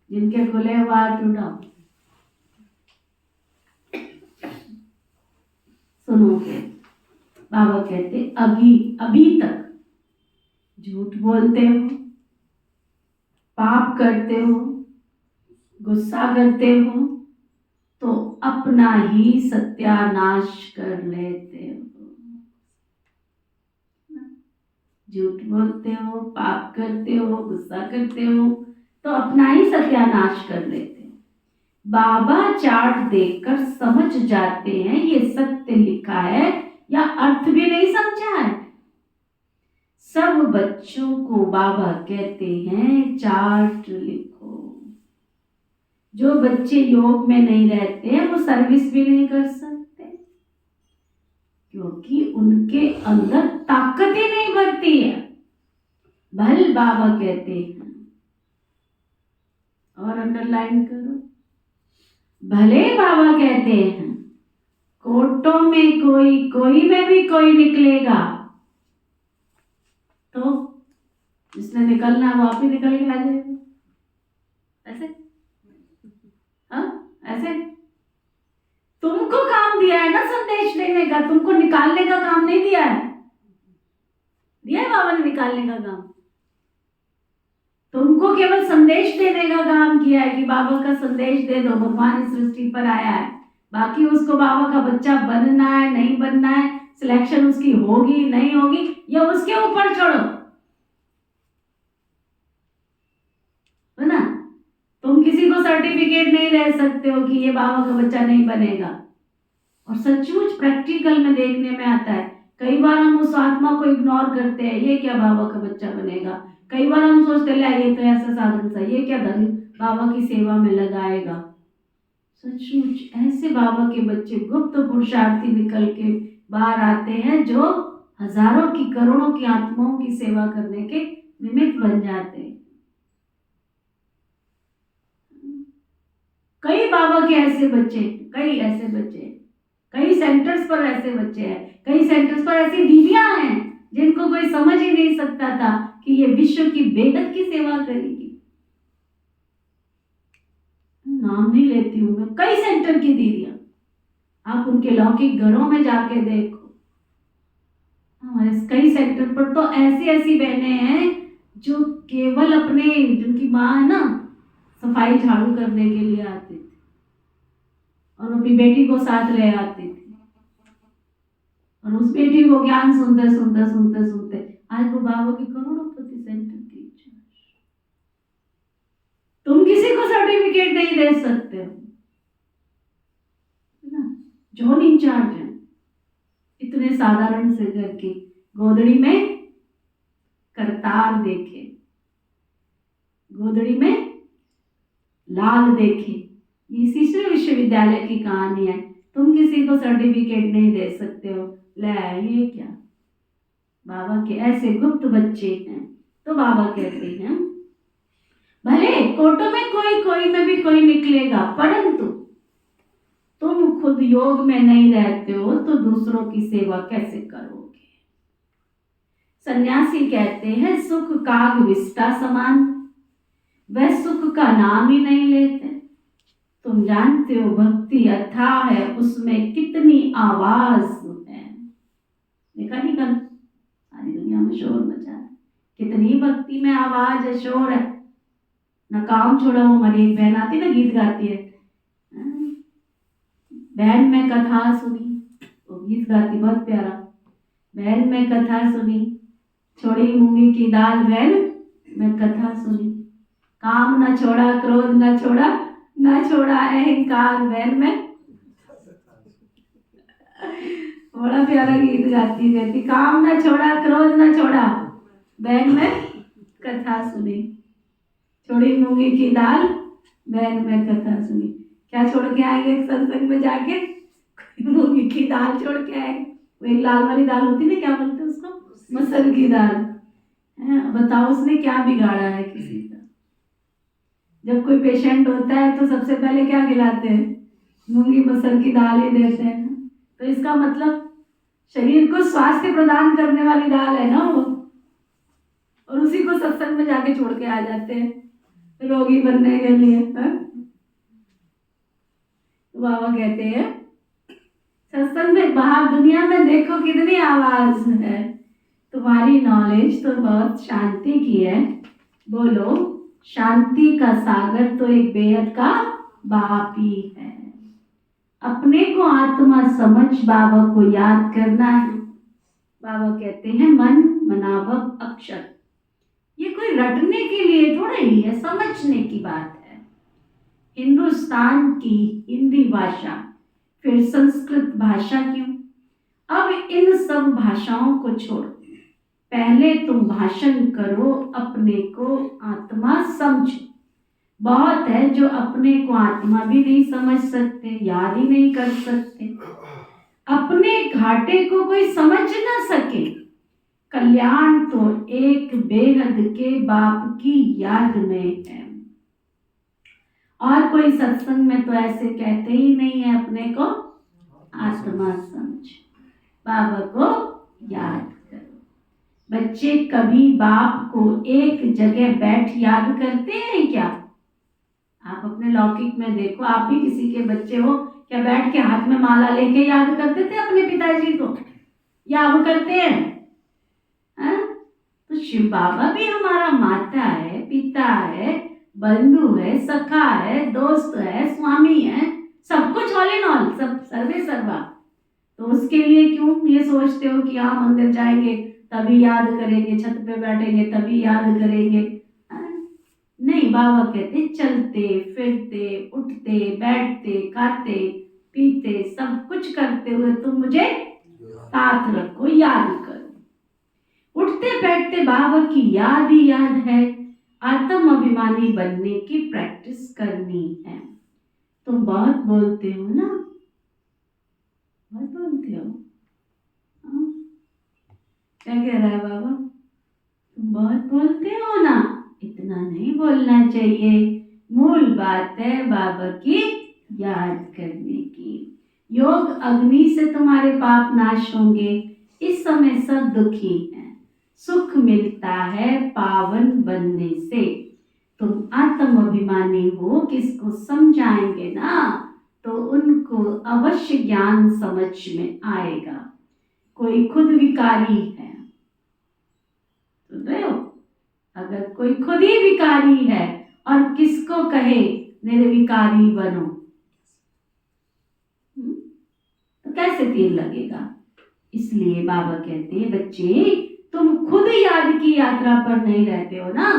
जिनके खुले हैं वो हाथ उठाओ। सुनोगे बाबा कहते अभी तक झूठ बोलते हो, पाप करते हो, गुस्सा करते हो तो अपना ही सत्यानाश कर लेते हो। झूठ बोलते हो, पाप करते हो, गुस्सा करते हो तो अपना ही सत्यानाश कर लेते हो। बाबा चार्ट देखकर समझ जाते हैं ये सत्य लिखा है या अर्थ भी नहीं समझा है। सब बच्चों को बाबा कहते हैं चार्ट लिखो। जो बच्चे योग में नहीं रहते हैं वो सर्विस भी नहीं कर सकते क्योंकि उनके अंदर ताकत ही नहीं बढ़ती है। भल बाबा कहते हैं और अंडरलाइन करो। भले बाबा कहते हैं कोटों में कोई, कोई में भी कोई निकलेगा, तो जिसने निकलना है वो आप ही निकल के आ जाएगा। ऐसे ऐसे तुमको काम दिया है ना संदेश देने का, तुमको निकालने का काम नहीं दिया है। दिया है बाबा ने निकालने का काम, तुमको केवल संदेश देने का काम किया है कि बाबा का संदेश दे दो, भगवान इस सृष्टि पर आया है। बाकी उसको बाबा का बच्चा बनना है नहीं बनना है, सिलेक्शन उसकी होगी नहीं होगी, ये उसके ऊपर छोड़ो, है ना। तुम किसी को सर्टिफिकेट नहीं दे सकते हो कि ये बाबा का बच्चा नहीं बनेगा। और सचमुच प्रैक्टिकल में देखने में आता है, कई बार हम उस आत्मा को इग्नोर करते हैं, ये क्या बाबा का बच्चा बनेगा। कई बार हम सोचते हैं ये तो ऐसा साधन सा, ये क्या धन बाबा की सेवा में लगाएगा। सचमुच ऐसे बाबा के बच्चे गुप्त पुरुषार्थी निकल के बाहर आते हैं, जो हजारों की करोड़ों की आत्माओं की सेवा करने के निमित्त बन जाते हैं। कई बाबा के ऐसे बच्चे, कई ऐसे बच्चे, कई सेंटर्स पर ऐसे बच्चे हैं, कई सेंटर्स पर ऐसी दीदियां हैं जिनको कोई समझ ही नहीं सकता था कि ये विश्व की बेहद की सेवा करेगी। नाम नहीं लेती हूं मैं, कई सेंटर की दीदियां, आप उनके लौकिक घरों में जाके देखो। हमारे कई सेंटर पर तो ऐसी ऐसी बहनें हैं जो केवल अपने, जिनकी माँ है ना, सफाई झाड़ू करने के लिए आती थी और अपनी बेटी को साथ ले आती थी, और उस बेटी को ज्ञान सुनते सुनते सुनते सुनते आज वो बाबा की करोड़पति सेंटर की इच्छा। तुम किसी को सर्टिफिकेट नहीं दे सकते हो ना। जॉन इंचार्ज है, इतने साधारण से घर की गोदड़ी में करतार देखे, गोदड़ी में लाल देखे, ये शिशु विश्वविद्यालय की कहानी है। तुम किसी को सर्टिफिकेट नहीं दे सकते हो। ले ये क्या, बाबा के ऐसे गुप्त बच्चे हैं। तो बाबा कहते हैं भले कोटों में कोई, कोई में भी कोई निकलेगा, परंतु तुम खुद योग में नहीं रहते हो तो दूसरों की सेवा कैसे करोगे। सन्यासी कहते हैं सुख काग विष्टा समान, वह सुख का नाम ही नहीं लेते। तुम जानते हो भक्ति अथाह है, उसमें कितनी आवाज है। देखा नहीं कल सारी दुनिया में शोर मचा है, कितनी भक्ति में आवाज है, शोर है ना। काम छोड़ा, वो हमारी एक बहन आती ना, गीत गाती है, बहन में कथा सुनी, वो गीत गाती बहुत प्यारा। बहन में कथा सुनी, छोड़ी मूंगी की दाल, बहन में कथा सुनी, काम न छोड़ा, क्रोध न छोड़ा, न छोड़ा अहंकार, बहन में। बड़ा प्यारा गीत गाती रहती, काम न छोड़ा, क्रोध न छोड़ा, बहन में कथा सुनी, छोड़ी मूंगी की दाल, बहन में कथा सुनी। क्या छोड़ के आएंगे सत्संग में जाके, मूंगी की दाल छोड़ के आएंगे। वो एक लाल वाली दाल होती ना, क्या बोलते हैं उसको, मसूर की दाल। बताओ उसने क्या बिगाड़ा है किसी का। जब कोई पेशेंट होता है तो सबसे पहले क्या खिलाते हैं, मूंगी मसूर की दाल ही देते हैं। तो इसका मतलब शरीर को स्वास्थ्य प्रदान करने वाली दाल है ना वो, और उसी को सत्संग में जाके छोड़ के आ जाते हैं रोगी बनने के लिए। तो बाबा कहते हैं सत्संग में, बाहर दुनिया में देखो कितनी आवाज है, तुम्हारी नॉलेज तो बहुत शांति की है। बोलो शांति का सागर तो एक बेहद का बाप ही है। अपने को आत्मा समझ बाबा को याद करना है। बाबा कहते हैं मन मनावक अक्षर, ये कोई रटने के लिए थोड़ा ही है, समझने की बात है। हिंदुस्तान की हिंदी भाषा, फिर संस्कृत भाषा क्यों। अब इन सब भाषाओं को छोड़ो, पहले तुम भाषण करो, अपने को आत्मा समझो। बहुत है जो अपने को आत्मा भी नहीं समझ सकते, याद ही नहीं कर सकते। अपने घाटे को कोई समझ ना सके, कल्याण तो एक बेहद के बाप की याद में है। और कोई सत्संग में तो ऐसे कहते ही नहीं है अपने को आत्मा समझ, बाबा को याद करो। बच्चे कभी बाप को एक जगह बैठ याद करते हैं क्या? आप अपने लौकिक में देखो, आप भी किसी के बच्चे हो, क्या बैठ के हाथ में माला लेके याद करते थे अपने पिताजी को? याद करते हैं? तो शिव बाबा भी हमारा माता है, पिता है, बंधु है, सखा है, दोस्त है, स्वामी है, सब कुछ ऑल इन ऑल, सब सर्वे सर्वा। तो उसके लिए क्यों ये सोचते हो कि हाँ मंदिर जाएंगे तभी याद करेंगे, छत पे बैठेंगे तभी याद करेंगे? नहीं, बाबा कहते चलते फिरते उठते बैठते खाते पीते सब कुछ करते हुए तुम मुझे साथ रखो, याद करो। उठते बैठते बाबा की याद ही याद है। आत्म अभिमानी बनने की प्रैक्टिस करनी है। तुम बहुत बोलते हो ना, बहुत बोलते हो। क्या कह रहा है बाबा? तुम बहुत बोलते हो ना, इतना नहीं बोलना चाहिए। मूल बात है बाबा की याद करने की। योग अग्नि से तुम्हारे पाप नाश होंगे। इस समय सब दुखी हैं, सुख मिलता है पावन बनने से। तुम आत्म अभिमानी हो, किसको समझाएंगे ना तो उनको अवश्य ज्ञान समझ में आएगा। कोई खुद विकारी है, सुन रहे हो? अगर कोई खुद ही विकारी है और किसको कहे निर्विकारी बनो, तो कैसे तीर लगेगा? इसलिए बाबा कहते हैं बच्चे तुम खुद याद की यात्रा पर नहीं रहते हो ना,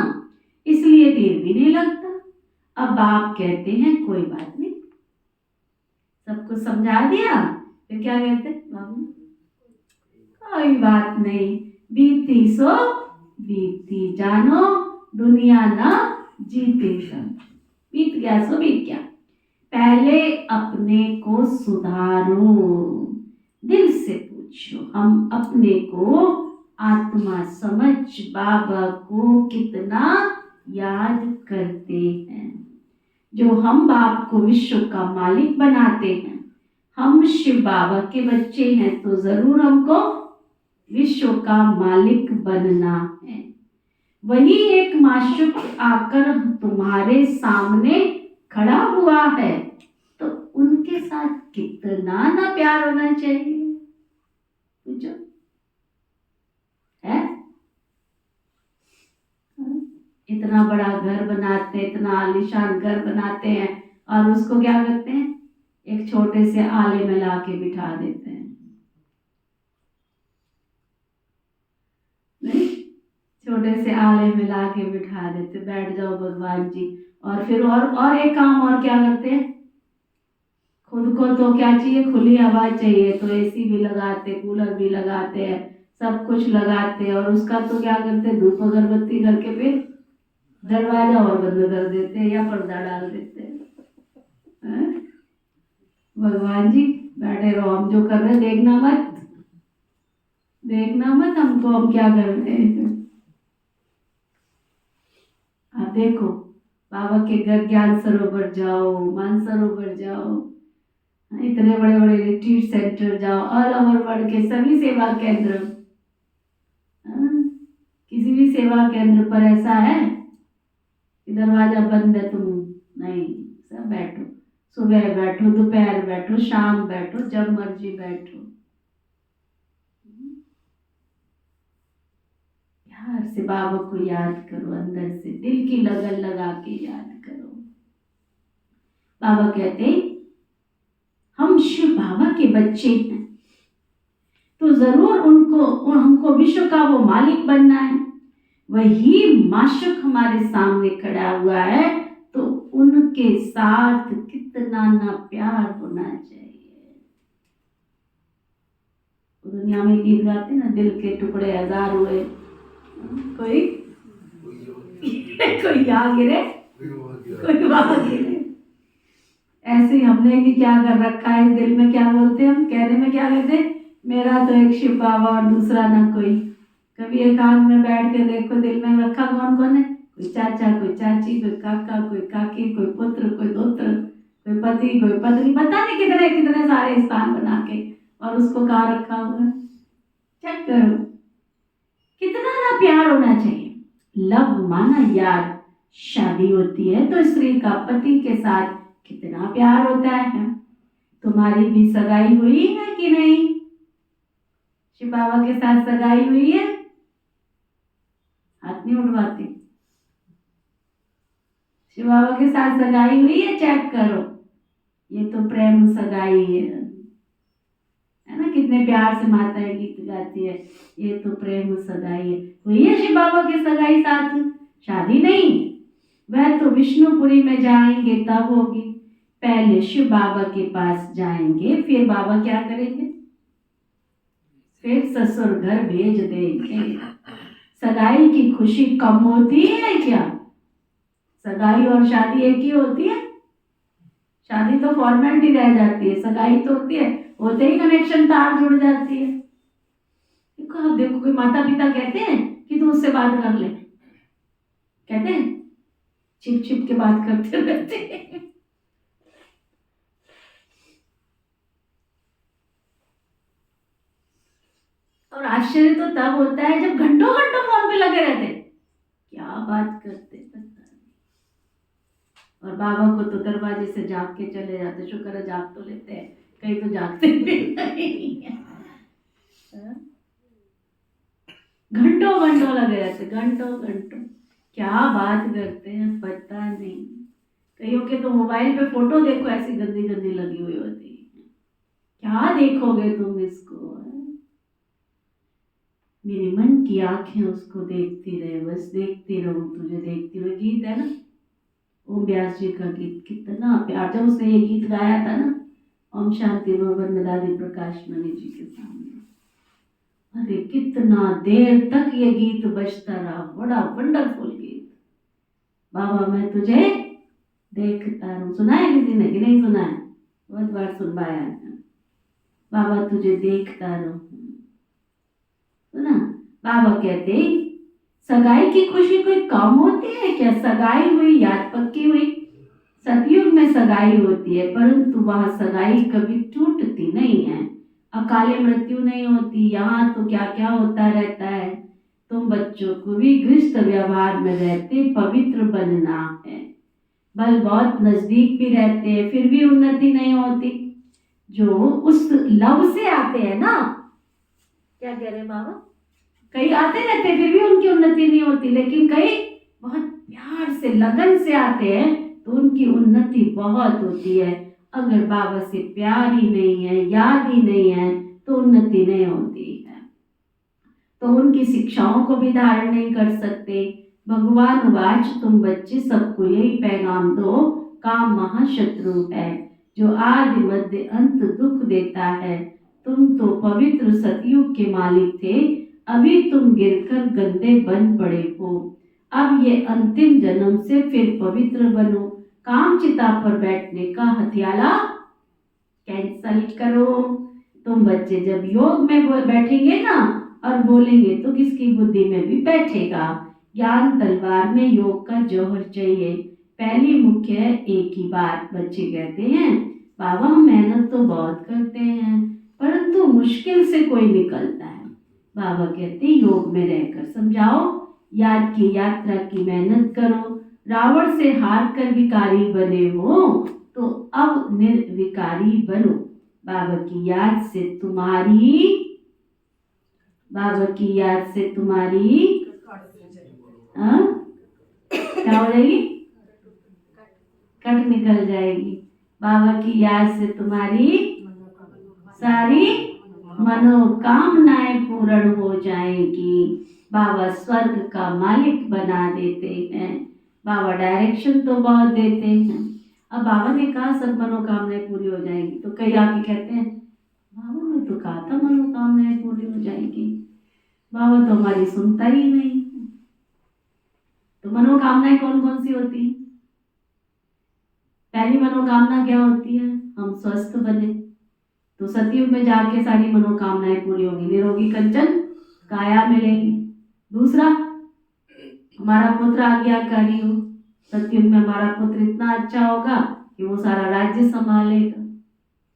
इसलिए तीर भी नहीं लगता। अब बाप कहते हैं कोई बात नहीं, सबको समझा दिया, फिर क्या कहते बाबू? कोई बात नहीं, बीती सो बीती जानो, दुनिया ना जीते समझो। बीत गया सो बीत गया। पहले अपने को सुधारो, दिल से पूछो हम अपने को आत्मा समझ बाबा को कितना याद करते हैं। जो हम बाप को विश्व का मालिक बनाते हैं, हम शिव बाबा के बच्चे हैं तो जरूर हमको विश्व का मालिक बनना है। वही एक माशूक आकर तुम्हारे सामने खड़ा हुआ है तो उनके साथ कितना ना प्यार होना चाहिए, पूछो है? इतना बड़ा घर बनाते हैं, इतना आलीशान घर बनाते हैं और उसको क्या करते हैं? एक छोटे से आले में लाके बिठा देते हैं। नहीं, छोटे से आले में लाके बिठा देते, बैठ जाओ भगवान जी। और फिर और एक काम और क्या करते हैं? खुद को तो क्या चाहिए? खुली हवा चाहिए, तो एसी भी लगाते, कूलर भी लगाते हैं, सब कुछ लगाते हैं। और उसका तो क्या करते? धूप अगरबत्ती करके फिर दरवाजा और बंद कर देते हैं या पर्दा डाल देते हैं। भगवान जी बैठे रहो, हम जो कर रहे देखना मत, देखना मत हमको, हम क्या कर रहे हैं। आप देखो बाबा के घर ज्ञान सरोवर जाओ, मानसरोवर जाओ, इतने बड़े बड़े रिट्रीट सेंटर जाओ, ऑल ओवर वर्ल्ड के सभी सेवा केंद्र, किसी भी सेवा केंद्र पर ऐसा है कि दरवाजा बंद है? तुम नहीं, सब बैठो, सुबह बैठो, दोपहर बैठो, शाम बैठो, जब मर्जी बैठो। प्यार से बाबा को याद करो, अंदर से दिल की लगन लगा के याद करो। बाबा कहते हम शिव बाबा के बच्चे हैं तो जरूर हमको विश्व का वो मालिक बनना है। वही माशूक हमारे सामने खड़ा हुआ है तो उनके साथ कितना ना प्यार होना चाहिए। दुनिया में गीत गाते ना, दिल के टुकड़े हजार हुए, कोई कोई यहाँ गिरे कोई वहां गिरे। ऐसे ही हमने भी क्या कर रखा है इस दिल में, क्या बोलते हम कहने में, क्या कहते? मेरा तो एक शिव बाबा और दूसरा ना कोई। कभी एकांत में बैठ के देखो, दिल में रखा कौन कौन है? कोई चाचा, कोई चाची, कोई काका, कोई काकी, कोई पुत्र, कोई दोत्र, कोई पति, कोई पत्नी, पता नहीं कितने कितने सारे स्थान बना के और उसको कहाँ रखा हुआ है। चेक करो कितना ना प्यार होना चाहिए। लव माना याद। शादी होती है तो स्त्री का पति के साथ कितना प्यार होता है। तुम्हारी भी सगाई हुई है कि नहीं? शिव बाबा के साथ सगाई हुई है? हाथ नहीं उठवाते। शिव बाबा के साथ सगाई हुई है? चेक करो। ये तो प्रेम सगाई है ना। कितने प्यार से माताएं गीत गाती है, ये तो प्रेम सगाई है। हुई है शिव बाबा की सगाई साथ? शादी नहीं, वह तो विष्णुपुरी में जाएंगे तब होगी। पहले शिव बाबा के पास जाएंगे, फिर बाबा क्या करेंगे? फिर ससुर घर भेज देंगे। सगाई की खुशी कम होती है क्या? सगाई और शादी एक ही होती है? शादी तो फॉर्मेलिटी रह जाती है, सगाई तो होती है, होते ही कनेक्शन तार जुड़ जाती है। देखो कोई माता पिता कहते हैं कि तू उससे बात कर ले, कहते हैं छिप छिप के बात करते रहते हैं। और आश्चर्य तो तब होता है जब घंटों घंटों फोन पे लगे रहते, क्या बात करते पता नहीं। और बाबा को तो दरवाजे से जाग के चले जाते, शुक्र है जाग तो लेते हैं, कहीं तो जागते भी नहीं है। घंटों घंटों लगे रहते, घंटों घंटों क्या बात करते हैं पता नहीं। कईयों के तो मोबाइल पे फोटो देखो ऐसी गंदी गंदी लगी हुई होती है, क्या देखोगे तुम इसको? मेरे मन की आंखें उसको देखती रहे, बस देखती रहूं तुझे देखती रहो। गीत है ना ओम व्यास जी का गीत, कितना प्यार। जब उसने ये गीत गाया था ना ओम शांति भवन में दादी प्रकाश मणि जी के सामने, अरे कितना देर तक ये गीत बजता रहा, बड़ा वंडरफुल गीत। बाबा मैं तुझे देखता रहूं, सुना है किसी ने कि नहीं सुना है? बहुत बार सुनवाया है। बाबा तुझे देखता रहूं, सुना? बाबा कहते सगाई की खुशी कोई कम होती है क्या? सगाई हुई याद पक्की हुई। सतयुग में सगाई होती है, परंतु वहां सगाई कभी टूटती नहीं है, अकाले मृत्यु नहीं होती। यहाँ तो क्या क्या होता रहता है। तुम बच्चों को भी गृहस्थ व्यवहार में रहते पवित्र बनना है। बल बहुत नजदीक भी रहते हैं, फिर भी उन्नति नहीं होती। जो उस लव से आते हैं ना, क्या कह रहे बाबा, कई आते रहते फिर भी उनकी उन्नति नहीं होती, लेकिन कई बहुत प्यार से लगन से आते हैं तो उनकी उन्नति बहुत होती है। अगर बाबा से प्यार ही नहीं है, याद ही नहीं है, तो उन्नति नहीं होती है। तो उनकी शिक्षाओं को भी धारण नहीं कर सकते। भगवान वाच तुम बच्चे सबको यही पैगाम दो, काम महाशत्रु है जो आदि मध्य अंत दुख देता है। तुम तो पवित्र सतयुग के मालिक थे, अभी तुम गिरकर गंदे बन पड़े हो। अब ये अंतिम जन्म से फिर पवित्र बनो। काम चिता पर बैठने का हथियाला कैंसल करो। तुम बच्चे जब योग में बैठेंगे ना और बोलेंगे तो किसकी बुद्धि में भी बैठेगा। ज्ञान तलवार में योग का जौहर चाहिए। पहली मुख्य है एक ही बात। बच्चे कहते हैं बाबा हम मेहनत तो बहुत करते हैं परंतु मुश्किल से कोई निकलता है। बाबा कहते योग में रहकर समझाओ, याद की यात्रा की मेहनत करो। रावण से हार कर विकारी बने हो तो अब निर्विकारी बनो। बाबा की याद से तुम्हारी, बाबा की याद से तुम्हारी क्या हो जाएगी? कट निकल जाएगी। बाबा की याद से तुम्हारी सारी मनोकामनाएं पूर्ण हो जाएंगी। बाबा स्वर्ग का मालिक बना देते हैं। बाबा डायरेक्शन तो बहुत देते हैं। अब बाबा ने कहा सब मनोकामनाएं पूरी हो जाएंगी, तो कई आके कहते हैं बाबा ने तो कहा था मनोकामनाएं पूरी हो जाएंगी, बाबा तो हमारी सुनता ही नहीं। तो मनोकामनाएं कौन कौन सी होती हैं? पहली मनोकामना क्या होती है? हम स्वस्थ बने, तो सतयुग में जाके सारी मनोकामनाएं पूरी होगी, निरोगी कंचन काया मिलेगी। दूसरा हमारा पुत्र आज्ञाकारी हो, सतयुग में हमारा पुत्र इतना अच्छा होगा कि वो सारा राज्य संभालेगा,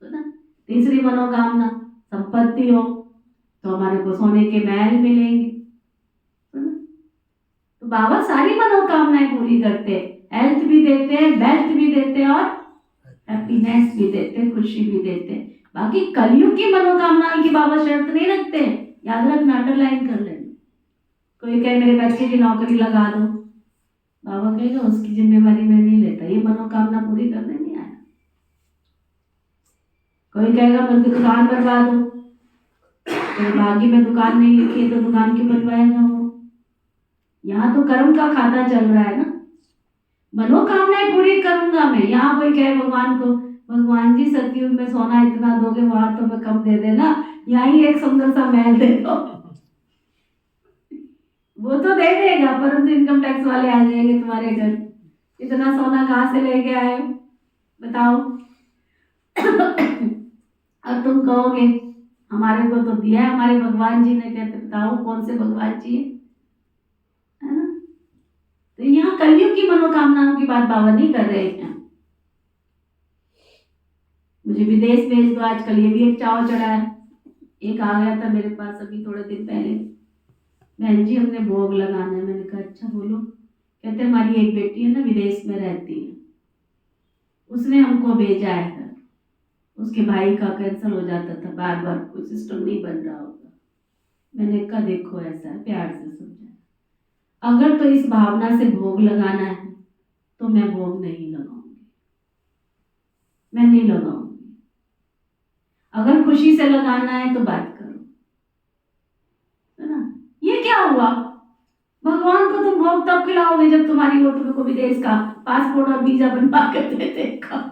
तो ना। तीसरी मनोकामना, संपत्ति हो तो हमारे को सोने के महल मिलेंगे, तो ना। तो बाबा सारी मनोकामनाएं पूरी करते हैं, हेल्थ भी देते हैं, वेल्थ भी देते हैं और हैप्पीनेस भी देते हैं, खुशी भी देते हैं। बाकी कलयुग की मनोकामनाओं की बाबा शर्त नहीं रखते हैं, याद रखना, अंडरलाइन कर लेना। कोई कहे मेरे बच्चे की नौकरी लगा दो, बाबा कहेगा उसकी जिम्मेवारी मैं नहीं लेता, ये मनोकामना पूरी करने नहीं आया। कोई कहेगा मेरी दुकान बनवा दो, तो भाग्य में दुकान नहीं लिखी है तो दुकान क्यों बनवाएगा वो? यहाँ तो कर्म का खाता चल रहा है ना, मनोकामनाएं पूरी करूंगा मैं। यहाँ कोई कहे भगवान को, भगवान जी सतयुग में सोना इतना दोगे, वहां तो मैं कम दे देना, यहाँ ही एक सुंदर सा महल दे दो। वो तो दे देगा, परंतु इनकम टैक्स वाले आ जाएंगे तुम्हारे घर, इतना सोना कहाँ से लेके आए हो बताओ। और तुम कहोगे हमारे को तो दिया है हमारे भगवान जी ने, कहते बताओ कौन से भगवान जी है ना। तो यहाँ कलयुग की मनोकामनाओं की बात बाबा नहीं कर रहे हैं। मुझे विदेश भेज दो, आजकल ये भी एक चाव चढ़ा है। एक आ गया था मेरे पास अभी थोड़े दिन पहले, बहन जी हमने भोग लगाना है। मैंने कहा अच्छा बोलो। कहते हमारी एक बेटी है ना विदेश में रहती है, उसने हमको भेजा है, उसके भाई का कैंसर हो जाता था बार बार, कोई सिस्टम नहीं बन रहा होगा। मैंने कहा देखो ऐसा है, प्यार से समझाया, अगर तो इस भावना से भोग लगाना है तो मैं भोग नहीं लगाऊंगी, मैं नहीं लगाऊंगी। अगर खुशी से लगाना है तो बात करो, है ना। ये क्या हुआ, भगवान को तुम भोग तब खिलाओगे जब तुम्हारी वो तुमको विदेश का पासपोर्ट और वीजा बनवा कर दे देगा।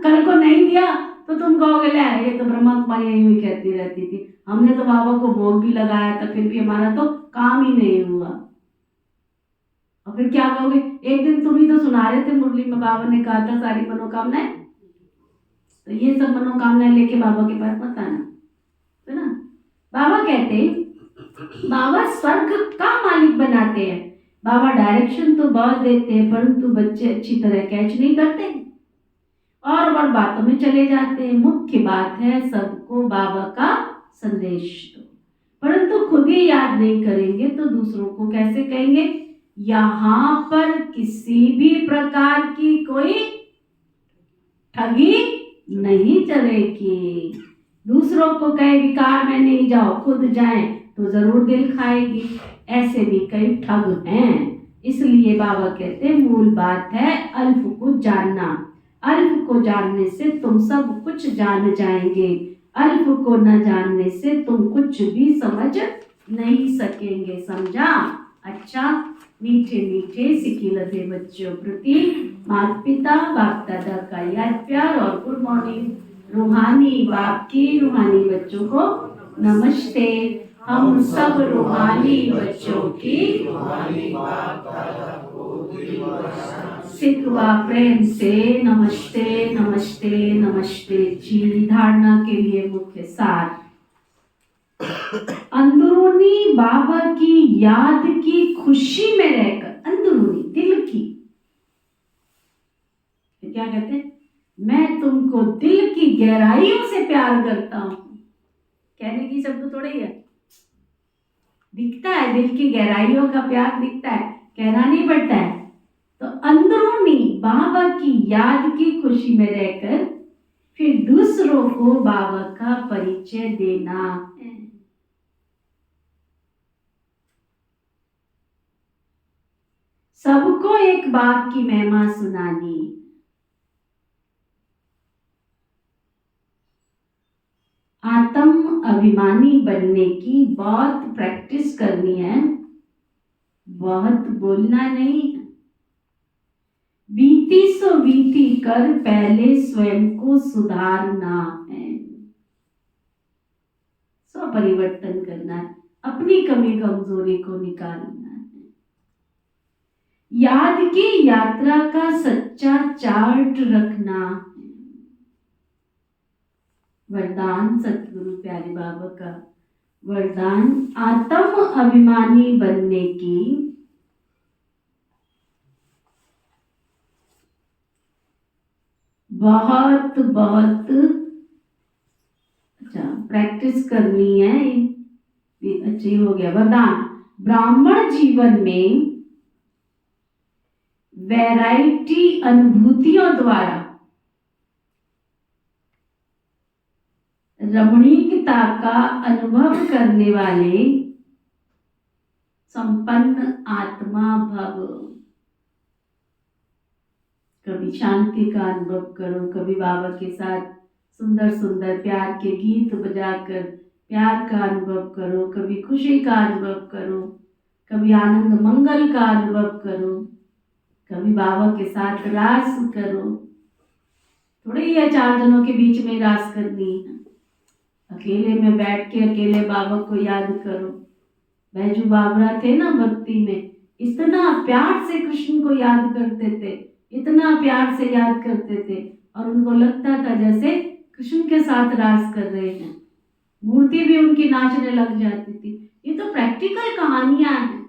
कल को नहीं दिया तो तुम कहोगे ले ये तो ब्रह्मा कुमारी यही हुई कहती रहती थी, हमने तो बाबा को भोग भी लगाया था फिर भी हमारा तो काम ही नहीं हुआ। और फिर क्या कहोगे, एक दिन तुम ही तो सुना रहे थे मुरली में, बाबा ने कहा था सारी मनोकामनाएं, तो ये सब मनोकामनाएं लेके बाबा के पास मत आना, है ना। बाबा कहते बाबा स्वर्ग का मालिक बनाते हैं, बाबा डायरेक्शन तो बहुत देते हैं परंतु बच्चे अच्छी तरह कैच नहीं करते और बातों में चले जाते हैं। मुख्य बात है सबको बाबा का संदेश दो, परंतु खुद ही याद नहीं करेंगे तो दूसरों को कैसे कहेंगे। यहाँ पर किसी भी प्रकार की कोई ठगी नहीं चलेगी। दूसरों को कहे विकार में नहीं जाओ, खुद जाए तो जरूर दिल खाएगी, ऐसे भी कई ठग हैं। इसलिए बाबा कहते हैं मूल बात है अल्फ को जानना, अल्फ को जानने से तुम सब कुछ जान जाएंगे, अल्फ को न जानने से तुम कुछ भी समझ नहीं सकेंगे। समझा? अच्छा मीठे मीठे सिकिलते बच्चों प्रति माता पिता बाप दादा का याद प्यार और गुड मॉर्निंग। रूहानी बाप की रूहानी बच्चों को नमस्ते। हम सब रूहानी बच्चों की सिकवा प्रेम से नमस्ते नमस्ते नमस्ते जी। धारणा के लिए मुख्य सार, अंदरूनी बाबा की याद की खुशी में रहकर, अंदरूनी दिल की, क्या कहते हैं, मैं तुमको दिल की गहराइयों से प्यार करता हूं। कहने की शब्द थोड़ा ही है, दिखता है दिल की गहराइयों का प्यार दिखता है, कहना नहीं पड़ता है। तो अंदरूनी बाबा की याद की खुशी में रहकर फिर दूसरों को बाबा का परिचय देना है। सबको एक बाप की महिमा सुनानी, आत्म अभिमानी बनने की बहुत प्रैक्टिस करनी है, बहुत बोलना नहीं है। बीती सो बीती कर पहले स्वयं को सुधारना है, स्व परिवर्तन करना है, अपनी कमी कमजोरी को निकालना है। याद की यात्रा का सच्चा चार्ट रखना है। वरदान सतगुरु प्यारे बाबा का वरदान आत्म अभिमानी बनने की बहुत बहुत अच्छा प्रैक्टिस करनी है। ये अच्छी हो गया। वरदान ब्राह्मण जीवन में वैरायटी अनुभूतियों द्वारा रमणीकता का अनुभव करने वाले संपन्न आत्मा भव। कभी शांति का अनुभव करो, कभी बाबा के साथ सुंदर सुंदर प्यार के गीत बजाकर प्यार का अनुभव करो, कभी खुशी का अनुभव करो, कभी आनंद मंगल का अनुभव करो, कभी बाबा के साथ रास करो। थोड़ी ही 4 जनों के बीच में रास करनी है। अकेले में बैठ के अकेले बाबा को याद करो। बैजू बाबरा थे ना भक्ति में, इतना प्यार से कृष्ण को याद करते थे, इतना प्यार से याद करते थे और उनको लगता था जैसे कृष्ण के साथ रास कर रहे हैं। मूर्ति भी उनकी नाचने लग जाती थी। ये तो प्रैक्टिकल कहानियां हैं,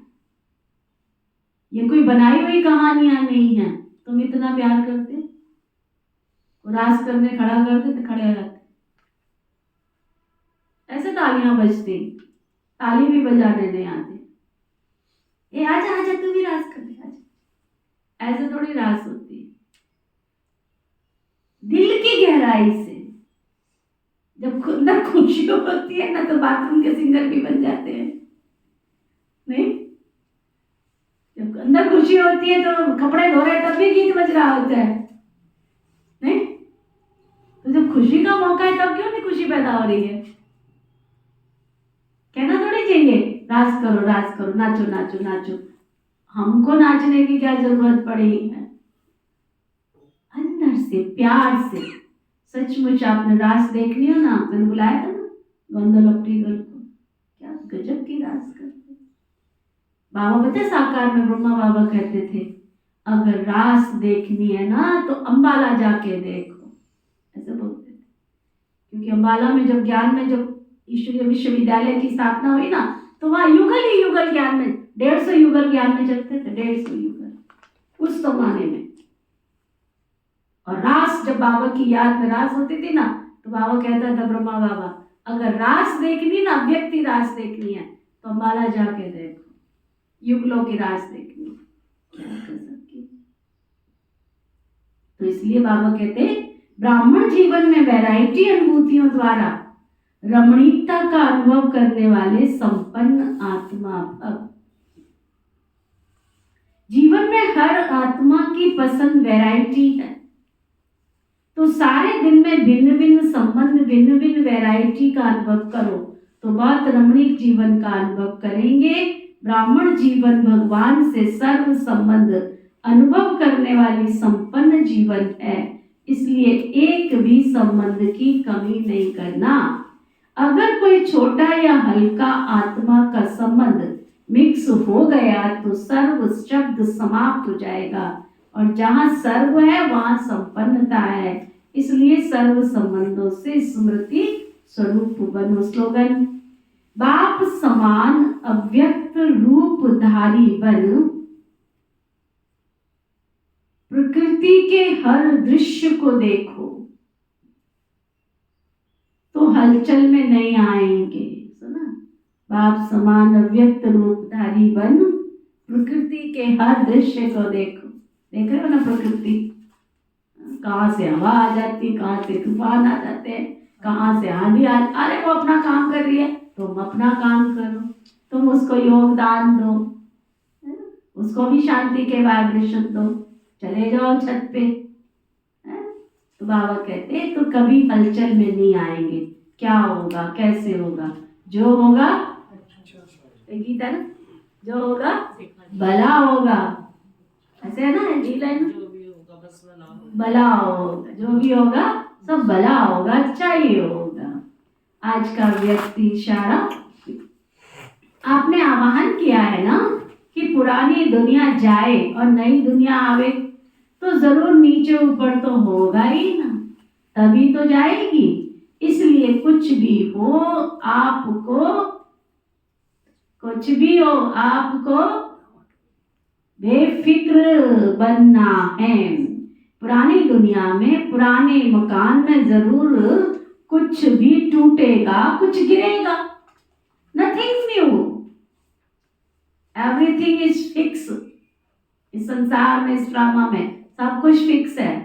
ये कोई बनाई हुई कहानियां नहीं है। तुम इतना प्यार करते, रास करने खड़ा करते तो खड़े रहते, ऐसे तालियां बजती, ताली भी बजाने नहीं आती। ए आजा आजा तू भी रास कर दे, आजा। ऐसे थोड़ी रास होती है। दिल की गहराई से जब अंदर खुशी होती है ना तो बाथरूम के सिंगर भी बन जाते हैं। नहीं, जब अंदर खुशी होती है तो कपड़े धो रहे तब भी गीत बज रहा होता है। नहीं, तो जब खुशी का मौका है तब क्यों नहीं खुशी पैदा हो रही है? कहना थोड़ी चाहिए रास करो रास करो, नाचो नाचो नाचो। हमको नाचने की क्या जरूरत पड़ी है? अंदर से प्यार से सचमुच आपने रास देख लिया ना, मैंने बुलाया था ना गोंदल अपनी गर्ल को, क्या गजब की रास करते। बाबा बता साकार में ब्रह्मा बाबा कहते थे अगर रास देखनी है ना तो अंबाला जाके देखो, ऐसे बोलते थे। क्योंकि अंबाला में जब ज्ञान में जब ईश्वरीय विश्वविद्यालय की स्थापना हुई ना तो वहां युगल ही युगल ज्ञान में 150 युगल ज्ञान में चलते थे, 150 युगल उस जमाने में। और रास जब बाबा की याद में रास होती थी ना तो बाबा कहता था ब्रह्मा बाबा अगर रास देखनी ना, व्यक्ति रास देखनी है तो अंबाला जाके देखो, युगलों की रास देखनी है। तो इसलिए बाबा कहते ब्राह्मण जीवन में वैरायटी अनुभूतियों द्वारा रमणीकता का अनुभव करने वाले संपन्न आत्मा भव। जीवन में हर आत्मा की पसंद वैरायटी है, तो सारे दिन में भिन्न भिन्न संबंध भिन्न भिन्न वैरायटी का अनुभव करो तो बहुत रमणीक जीवन का अनुभव करेंगे। ब्राह्मण जीवन भगवान से सर्व संबंध अनुभव करने वाली संपन्न जीवन है, इसलिए एक भी संबंध की कमी नहीं करना। अगर कोई छोटा या हल्का आत्मा का संबंध मिक्स हो गया तो सर्व शब्द समाप्त हो जाएगा और जहां सर्व है वहां संपन्नता है, इसलिए सर्व संबंधों से स्मृति स्वरूप बनो। स्लोगन बाप समान अव्यक्त रूपधारी बन, प्रकृति के हर दृश्य को देखो तो हलचल में नहीं आएंगे। सुना, बाप समान अव्यक्त रूपधारी बन, प्रकृति के हर दृश्य को देखो। देख रहे हो ना प्रकृति, कहाँ से हवा आ जाती, कहाँ से तूफान आ जाते हैं, कहाँ से आंधी आ, अरे वो अपना काम कर रही है, तुम अपना काम करो, तुम उसको योगदान दो, उसको भी शांति के वाइब्रेशन दो, चले जाओ छत पे। तो बाबा कहते तो कभी हलचल में नहीं आएंगे। क्या होगा, कैसे होगा, जो होगा गीता ना, जो होगा भला होगा, ऐसे है ना जी लाइन, भला होगा, जो भी होगा सब भला होगा, अच्छा ही होगा। आज का व्यक्ति इशारा आपने आवाहन किया है ना कि पुरानी दुनिया जाए और नई दुनिया आवे, तो जरूर नीचे ऊपर तो होगा ही ना, तभी तो जाएगी। इसलिए कुछ भी हो आपको कुछ भी हो, आपको बेफिक्र बनना है। पुरानी दुनिया में, पुराने मकान में जरूर कुछ भी टूटेगा, कुछ गिरेगा। Nothing new, everything is fix. इस संसार में, इस ड्रामा में सब कुछ फिक्स है,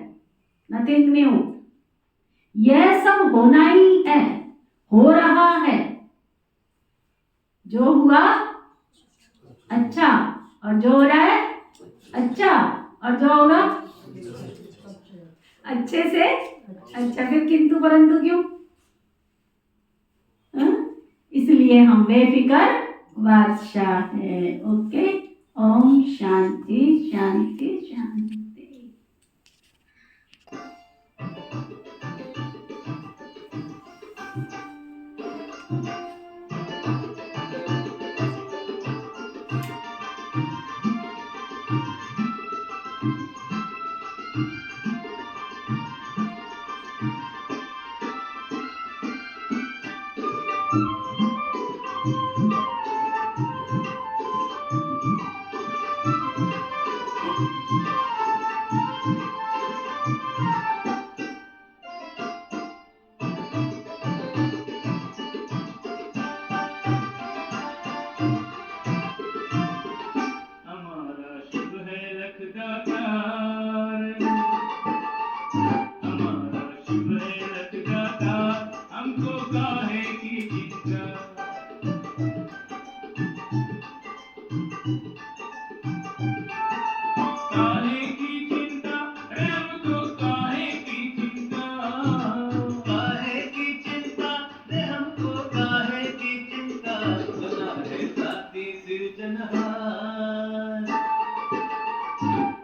नथिंग न्यू। यह सब होना ही है, हो रहा है। जो हुआ अच्छा, और जो हो रहा है अच्छा, और जो होगा अच्छे से अच्छा। फिर किंतु परंतु क्यों? इसलिए हम बेफिक्र बादशाह है। ओके, ओम शांति शांति शांति। हमारा शुभ है लख दातार, हमारा शुभ है लख दातार, हमको काहे की चिंता, काहे की चिंता है हमको, काहे की चिंता, काहे की चिंता है हमको, काहे की चिंता। बना है साथी सिरजनहार,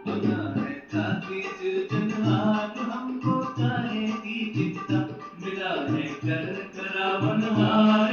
बना है साथी सिरजनहार, हमको काहे की चिंता। मिला है कर करावनहार।